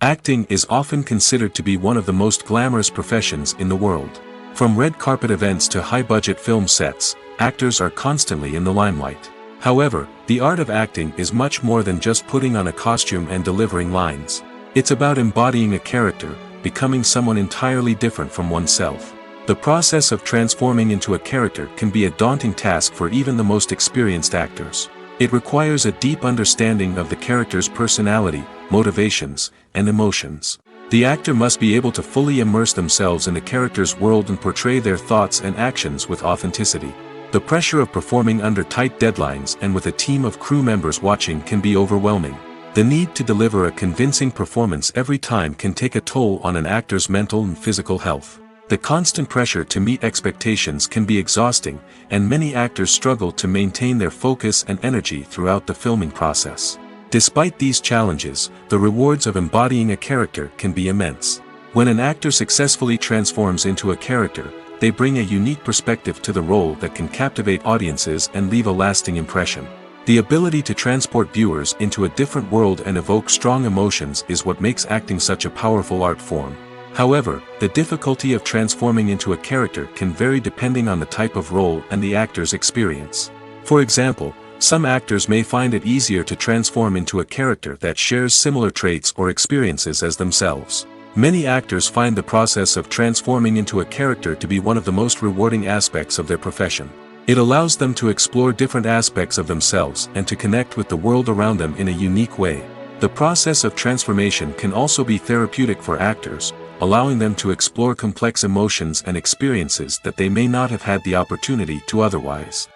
Acting is often considered to be one of the most glamorous professions in the world. From red carpet events to high-budget film sets, actors are constantly in the limelight. However, the art of acting is much more than just putting on a costume and delivering lines. It's about embodying a character, becoming someone entirely different from oneself. The process of transforming into a character can be a daunting task for even the most experienced actors. It requires a deep understanding of the character's personality, motivations, and emotions. The actor must be able to fully immerse themselves in the character's world and portray their thoughts and actions with authenticity. The pressure of performing under tight deadlines and with a team of crew members watching can be overwhelming. The need to deliver a convincing performance every time can take a toll on an actor's mental and physical health. The constant pressure to meet expectations can be exhausting, and many actors struggle to maintain their focus and energy throughout the filming process. Despite these challenges, the rewards of embodying a character can be immense. When an actor successfully transforms into a character, they bring a unique perspective to the role that can captivate audiences and leave a lasting impression. The ability to transport viewers into a different world and evoke strong emotions is what makes acting such a powerful art form. However, the difficulty of transforming into a character can vary depending on the type of role and the actor's experience. For example, Some actors may find it easier to transform into a character that shares similar traits or experiences as themselves. Many actors find the process of transforming into a character to be one of the most rewarding aspects of their profession. It allows them to explore different aspects of themselves and to connect with the world around them in a unique way. The process of transformation can also be therapeutic for actors, allowing them to explore complex emotions and experiences that they may not have had the opportunity to otherwise.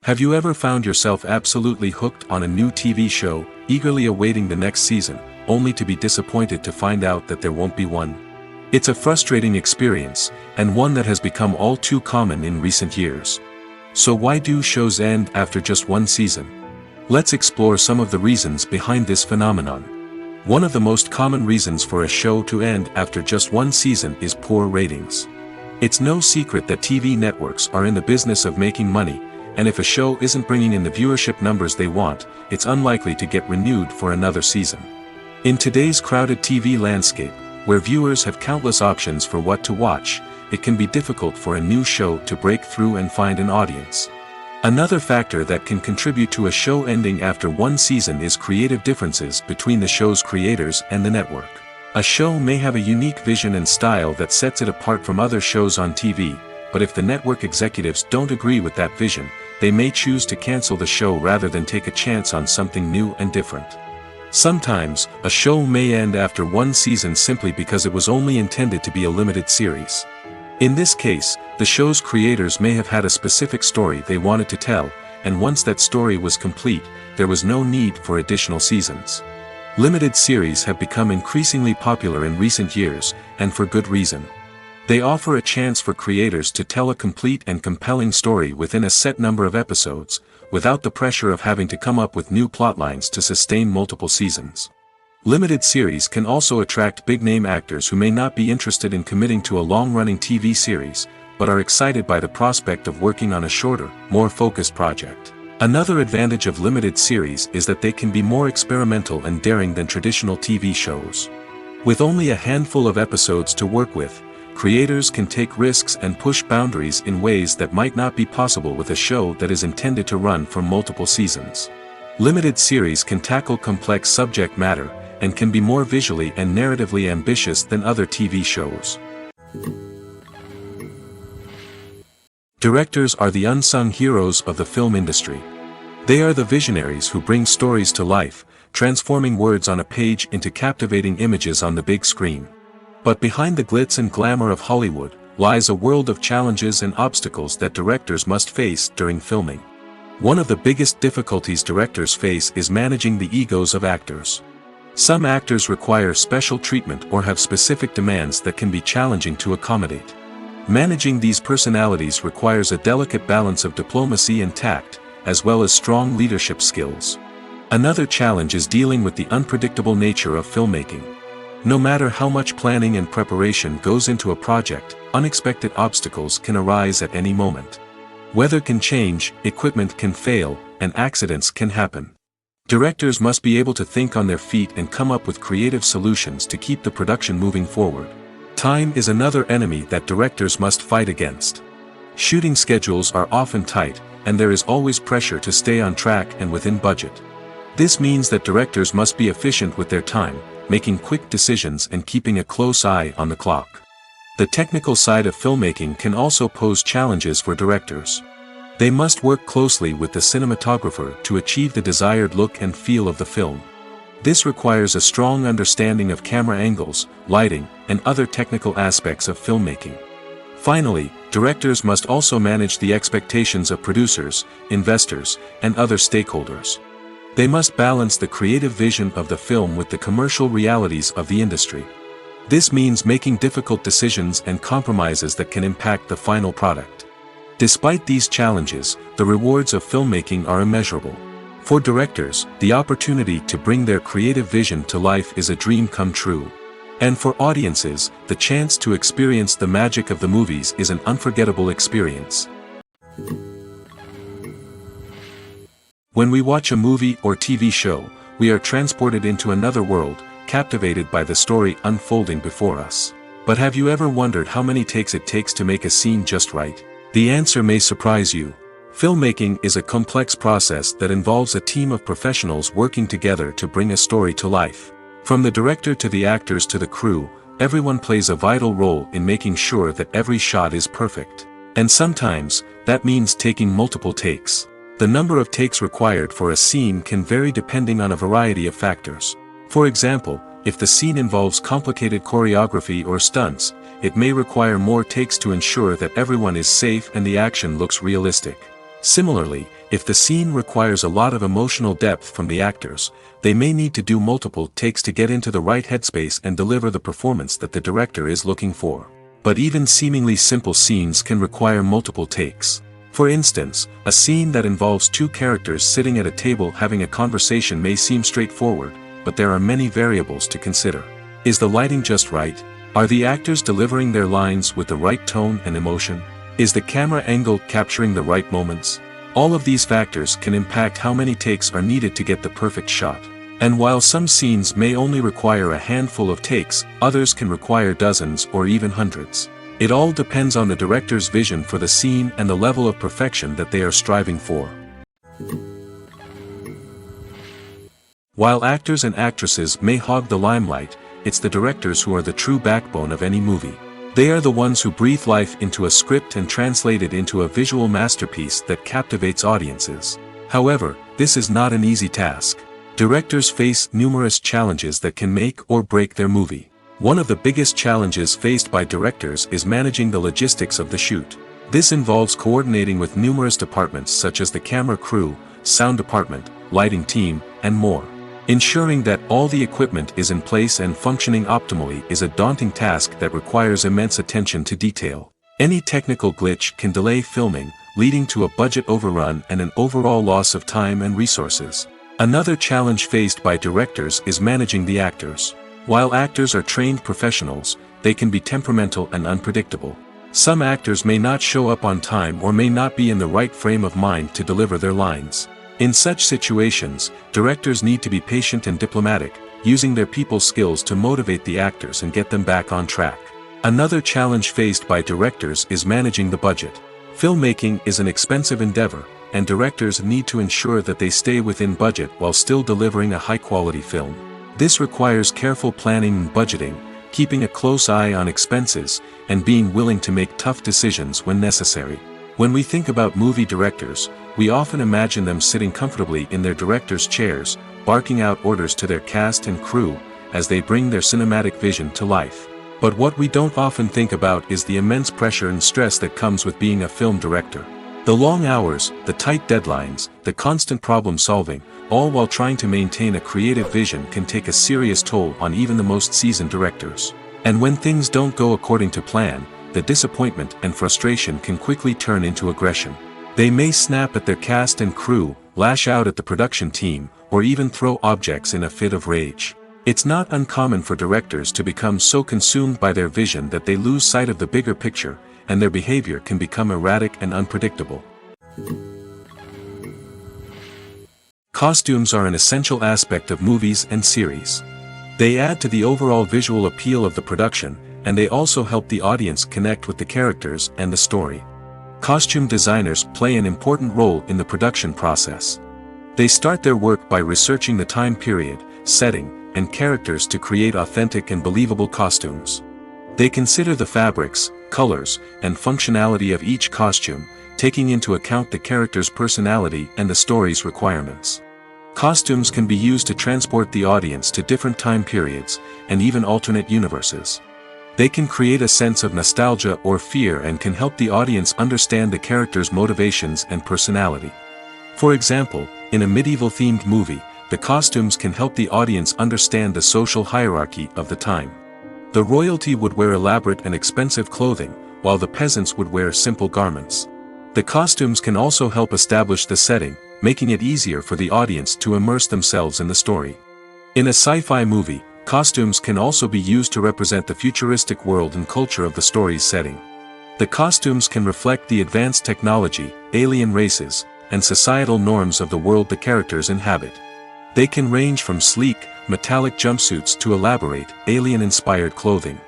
Have you ever found yourself absolutely hooked on a new TV show, eagerly awaiting the next season, only to be disappointed to find out that there won't be one? It's a frustrating experience, and one that has become all too common in recent years. So why do shows end after just one season? Let's explore some of the reasons behind this phenomenon. One of the most common reasons for a show to end after just one season is poor ratings. It's no secret that TV networks are in the business of making money, and if a show isn't bringing in the viewership numbers they want, it's unlikely to get renewed for another season. In today's crowded TV landscape, where viewers have countless options for what to watch, it can be difficult for a new show to break through and find an audience. Another factor that can contribute to a show ending after one season is creative differences between the show's creators and the network. A show may have a unique vision and style that sets it apart from other shows on TV, but if the network executives don't agree with that vision, they may choose to cancel the show rather than take a chance on something new and different. Sometimes, a show may end after one season simply because it was only intended to be a limited series. In this case, the show's creators may have had a specific story they wanted to tell, and once that story was complete, there was no need for additional seasons. Limited series have become increasingly popular in recent years, and for good reason. They offer a chance for creators to tell a complete and compelling story within a set number of episodes, without the pressure of having to come up with new plotlines to sustain multiple seasons. Limited series can also attract big-name actors who may not be interested in committing to a long-running TV series, but are excited by the prospect of working on a shorter, more focused project. Another advantage of limited series is that they can be more experimental and daring than traditional TV shows. With only a handful of episodes to work with, creators can take risks and push boundaries in ways that might not be possible with a show that is intended to run for multiple seasons. Limited series can tackle complex subject matter, and can be more visually and narratively ambitious than other TV shows. Directors are the unsung heroes of the film industry. They are the visionaries who bring stories to life, transforming words on a page into captivating images on the big screen. But behind the glitz and glamour of Hollywood, lies a world of challenges and obstacles that directors must face during filming. One of the biggest difficulties directors face is managing the egos of actors. Some actors require special treatment or have specific demands that can be challenging to accommodate. Managing these personalities requires a delicate balance of diplomacy and tact, as well as strong leadership skills. Another challenge is dealing with the unpredictable nature of filmmaking. No matter how much planning and preparation goes into a project, unexpected obstacles can arise at any moment. Weather can change, equipment can fail, and accidents can happen. Directors must be able to think on their feet and come up with creative solutions to keep the production moving forward. Time is another enemy that directors must fight against. Shooting schedules are often tight, and there is always pressure to stay on track and within budget. This means that directors must be efficient with their time, making quick decisions and keeping a close eye on the clock. The technical side of filmmaking can also pose challenges for directors. They must work closely with the cinematographer to achieve the desired look and feel of the film. This requires a strong understanding of camera angles, lighting, and other technical aspects of filmmaking. Finally, directors must also manage the expectations of producers, investors, and other stakeholders. They must balance the creative vision of the film with the commercial realities of the industry. This means making difficult decisions and compromises that can impact the final product. Despite these challenges, the rewards of filmmaking are immeasurable. For directors, the opportunity to bring their creative vision to life is a dream come true. And for audiences, the chance to experience the magic of the movies is an unforgettable experience. When we watch a movie or TV show, we are transported into another world, captivated by the story unfolding before us. But have you ever wondered how many takes it takes to make a scene just right? The answer may surprise you. Filmmaking is a complex process that involves a team of professionals working together to bring a story to life. From the director to the actors to the crew, everyone plays a vital role in making sure that every shot is perfect. And sometimes, that means taking multiple takes. The number of takes required for a scene can vary depending on a variety of factors. For example, if the scene involves complicated choreography or stunts, it may require more takes to ensure that everyone is safe and the action looks realistic. Similarly, if the scene requires a lot of emotional depth from the actors, they may need to do multiple takes to get into the right headspace and deliver the performance that the director is looking for. But even seemingly simple scenes can require multiple takes. For instance, a scene that involves two characters sitting at a table having a conversation may seem straightforward, but there are many variables to consider. Is the lighting just right? Are the actors delivering their lines with the right tone and emotion? Is the camera angle capturing the right moments? All of these factors can impact how many takes are needed to get the perfect shot. And while some scenes may only require a handful of takes, others can require dozens or even hundreds. It all depends on the director's vision for the scene and the level of perfection that they are striving for. While actors and actresses may hog the limelight, it's the directors who are the true backbone of any movie. They are the ones who breathe life into a script and translate it into a visual masterpiece that captivates audiences. However, this is not an easy task. Directors face numerous challenges that can make or break their movie. One of the biggest challenges faced by directors is managing the logistics of the shoot. This involves coordinating with numerous departments such as the camera crew, sound department, lighting team, and more. Ensuring that all the equipment is in place and functioning optimally is a daunting task that requires immense attention to detail. Any technical glitch can delay filming, leading to a budget overrun and an overall loss of time and resources. Another challenge faced by directors is managing the actors. While actors are trained professionals, they can be temperamental and unpredictable. Some actors may not show up on time or may not be in the right frame of mind to deliver their lines. In such situations, directors need to be patient and diplomatic, using their people skills to motivate the actors and get them back on track. Another challenge faced by directors is managing the budget. Filmmaking is an expensive endeavor, and directors need to ensure that they stay within budget while still delivering a high-quality film. This requires careful planning and budgeting, keeping a close eye on expenses, and being willing to make tough decisions when necessary. When we think about movie directors, we often imagine them sitting comfortably in their director's chairs, barking out orders to their cast and crew, as they bring their cinematic vision to life. But what we don't often think about is the immense pressure and stress that comes with being a film director. The long hours, the tight deadlines, the constant problem solving, all while trying to maintain a creative vision can take a serious toll on even the most seasoned directors. And when things don't go according to plan, the disappointment and frustration can quickly turn into aggression. They may snap at their cast and crew, lash out at the production team, or even throw objects in a fit of rage. It's not uncommon for directors to become so consumed by their vision that they lose sight of the bigger picture, and their behavior can become erratic and unpredictable. Costumes are an essential aspect of movies and series. They add to the overall visual appeal of the production, and they also help the audience connect with the characters and the story. Costume designers play an important role in the production process. They start their work by researching the time period, setting, and characters to create authentic and believable costumes. They consider the fabrics, colors, and functionality of each costume, taking into account the character's personality and the story's requirements. Costumes can be used to transport the audience to different time periods, and even alternate universes. They can create a sense of nostalgia or fear and can help the audience understand the character's motivations and personality. For example, in a medieval-themed movie, the costumes can help the audience understand the social hierarchy of the time. The royalty would wear elaborate and expensive clothing, while the peasants would wear simple garments. The costumes can also help establish the setting, making it easier for the audience to immerse themselves in the story. In a sci-fi movie, costumes can also be used to represent the futuristic world and culture of the story's setting. The costumes can reflect the advanced technology, alien races, and societal norms of the world the characters inhabit. They can range from sleek, metallic jumpsuits to elaborate, alien-inspired clothing.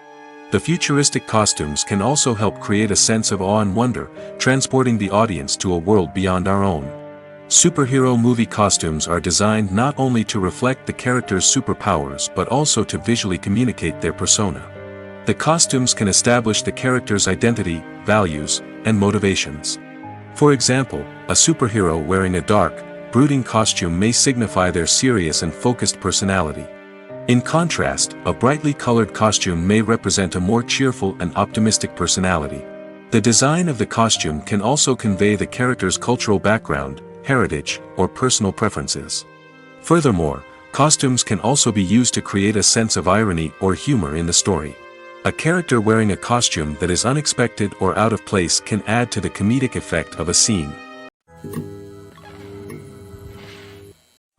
The futuristic costumes can also help create a sense of awe and wonder, transporting the audience to a world beyond our own. Superhero movie costumes are designed not only to reflect the character's superpowers but also to visually communicate their persona. The costumes can establish the character's identity, values, and motivations. For example, a superhero wearing a dark, brooding costume may signify their serious and focused personality. In contrast, a brightly colored costume may represent a more cheerful and optimistic personality. The design of the costume can also convey the character's cultural background, heritage, or personal preferences. Furthermore, costumes can also be used to create a sense of irony or humor in the story. A character wearing a costume that is unexpected or out of place can add to the comedic effect of a scene.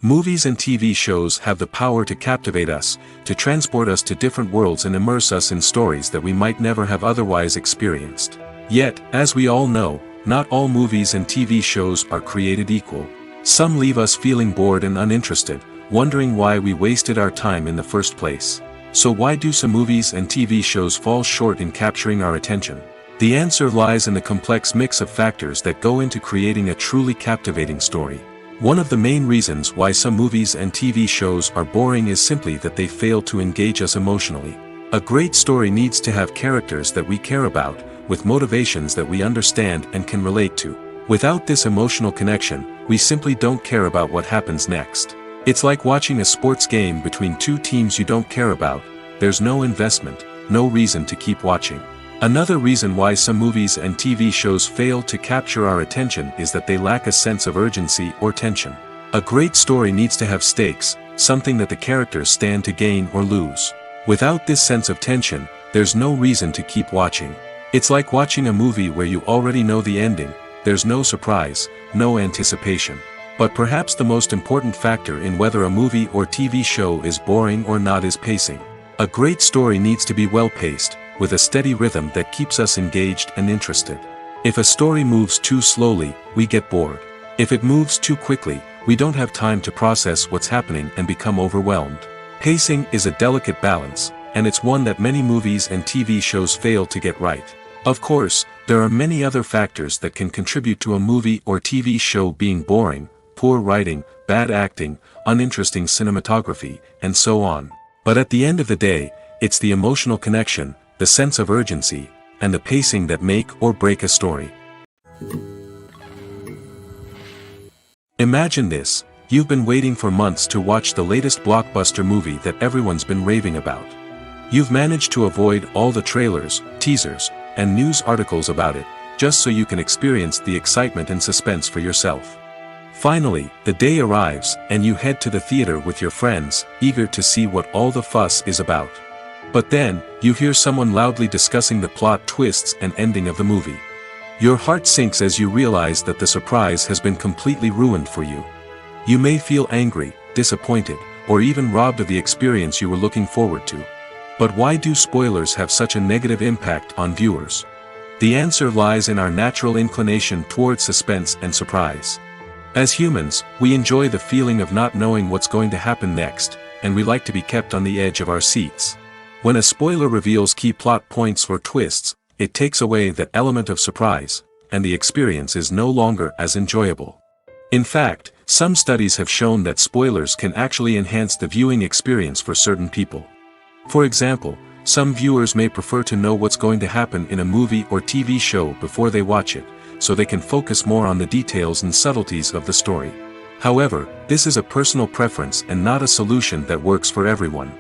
Movies and TV shows have the power to captivate us, to transport us to different worlds and immerse us in stories that we might never have otherwise experienced. Yet, as we all know, not all movies and TV shows are created equal. Some leave us feeling bored and uninterested, wondering why we wasted our time in the first place. So why do some movies and TV shows fall short in capturing our attention? The answer lies in the complex mix of factors that go into creating a truly captivating story. One of the main reasons why some movies and TV shows are boring is simply that they fail to engage us emotionally. A great story needs to have characters that we care about, with motivations that we understand and can relate to. Without this emotional connection, we simply don't care about what happens next. It's like watching a sports game between two teams you don't care about. There's no investment, no reason to keep watching. Another reason why some movies and TV shows fail to capture our attention is that they lack a sense of urgency or tension. A great story needs to have stakes, something that the characters stand to gain or lose. Without this sense of tension, there's no reason to keep watching. It's like watching a movie where you already know the ending. There's no surprise, no anticipation. But perhaps the most important factor in whether a movie or TV show is boring or not is pacing. A great story needs to be well-paced, with a steady rhythm that keeps us engaged and interested. If a story moves too slowly, we get bored. If it moves too quickly, we don't have time to process what's happening and become overwhelmed. Pacing is a delicate balance, and it's one that many movies and TV shows fail to get right. Of course, there are many other factors that can contribute to a movie or TV show being boring: poor writing, bad acting, uninteresting cinematography, and so on. But at the end of the day, it's the emotional connection, the sense of urgency, and the pacing that make or break a story. Imagine this: you've been waiting for months to watch the latest blockbuster movie that everyone's been raving about. You've managed to avoid all the trailers, teasers, and news articles about it, just so you can experience the excitement and suspense for yourself. Finally, the day arrives, and you head to the theater with your friends, eager to see what all the fuss is about. But then, you hear someone loudly discussing the plot twists and ending of the movie. Your heart sinks as you realize that the surprise has been completely ruined for you. You may feel angry, disappointed, or even robbed of the experience you were looking forward to. But why do spoilers have such a negative impact on viewers? The answer lies in our natural inclination towards suspense and surprise. As humans, we enjoy the feeling of not knowing what's going to happen next, and we like to be kept on the edge of our seats. When a spoiler reveals key plot points or twists, it takes away that element of surprise, and the experience is no longer as enjoyable. In fact, some studies have shown that spoilers can actually enhance the viewing experience for certain people. For example, some viewers may prefer to know what's going to happen in a movie or TV show before they watch it, so they can focus more on the details and subtleties of the story. However, this is a personal preference and not a solution that works for everyone.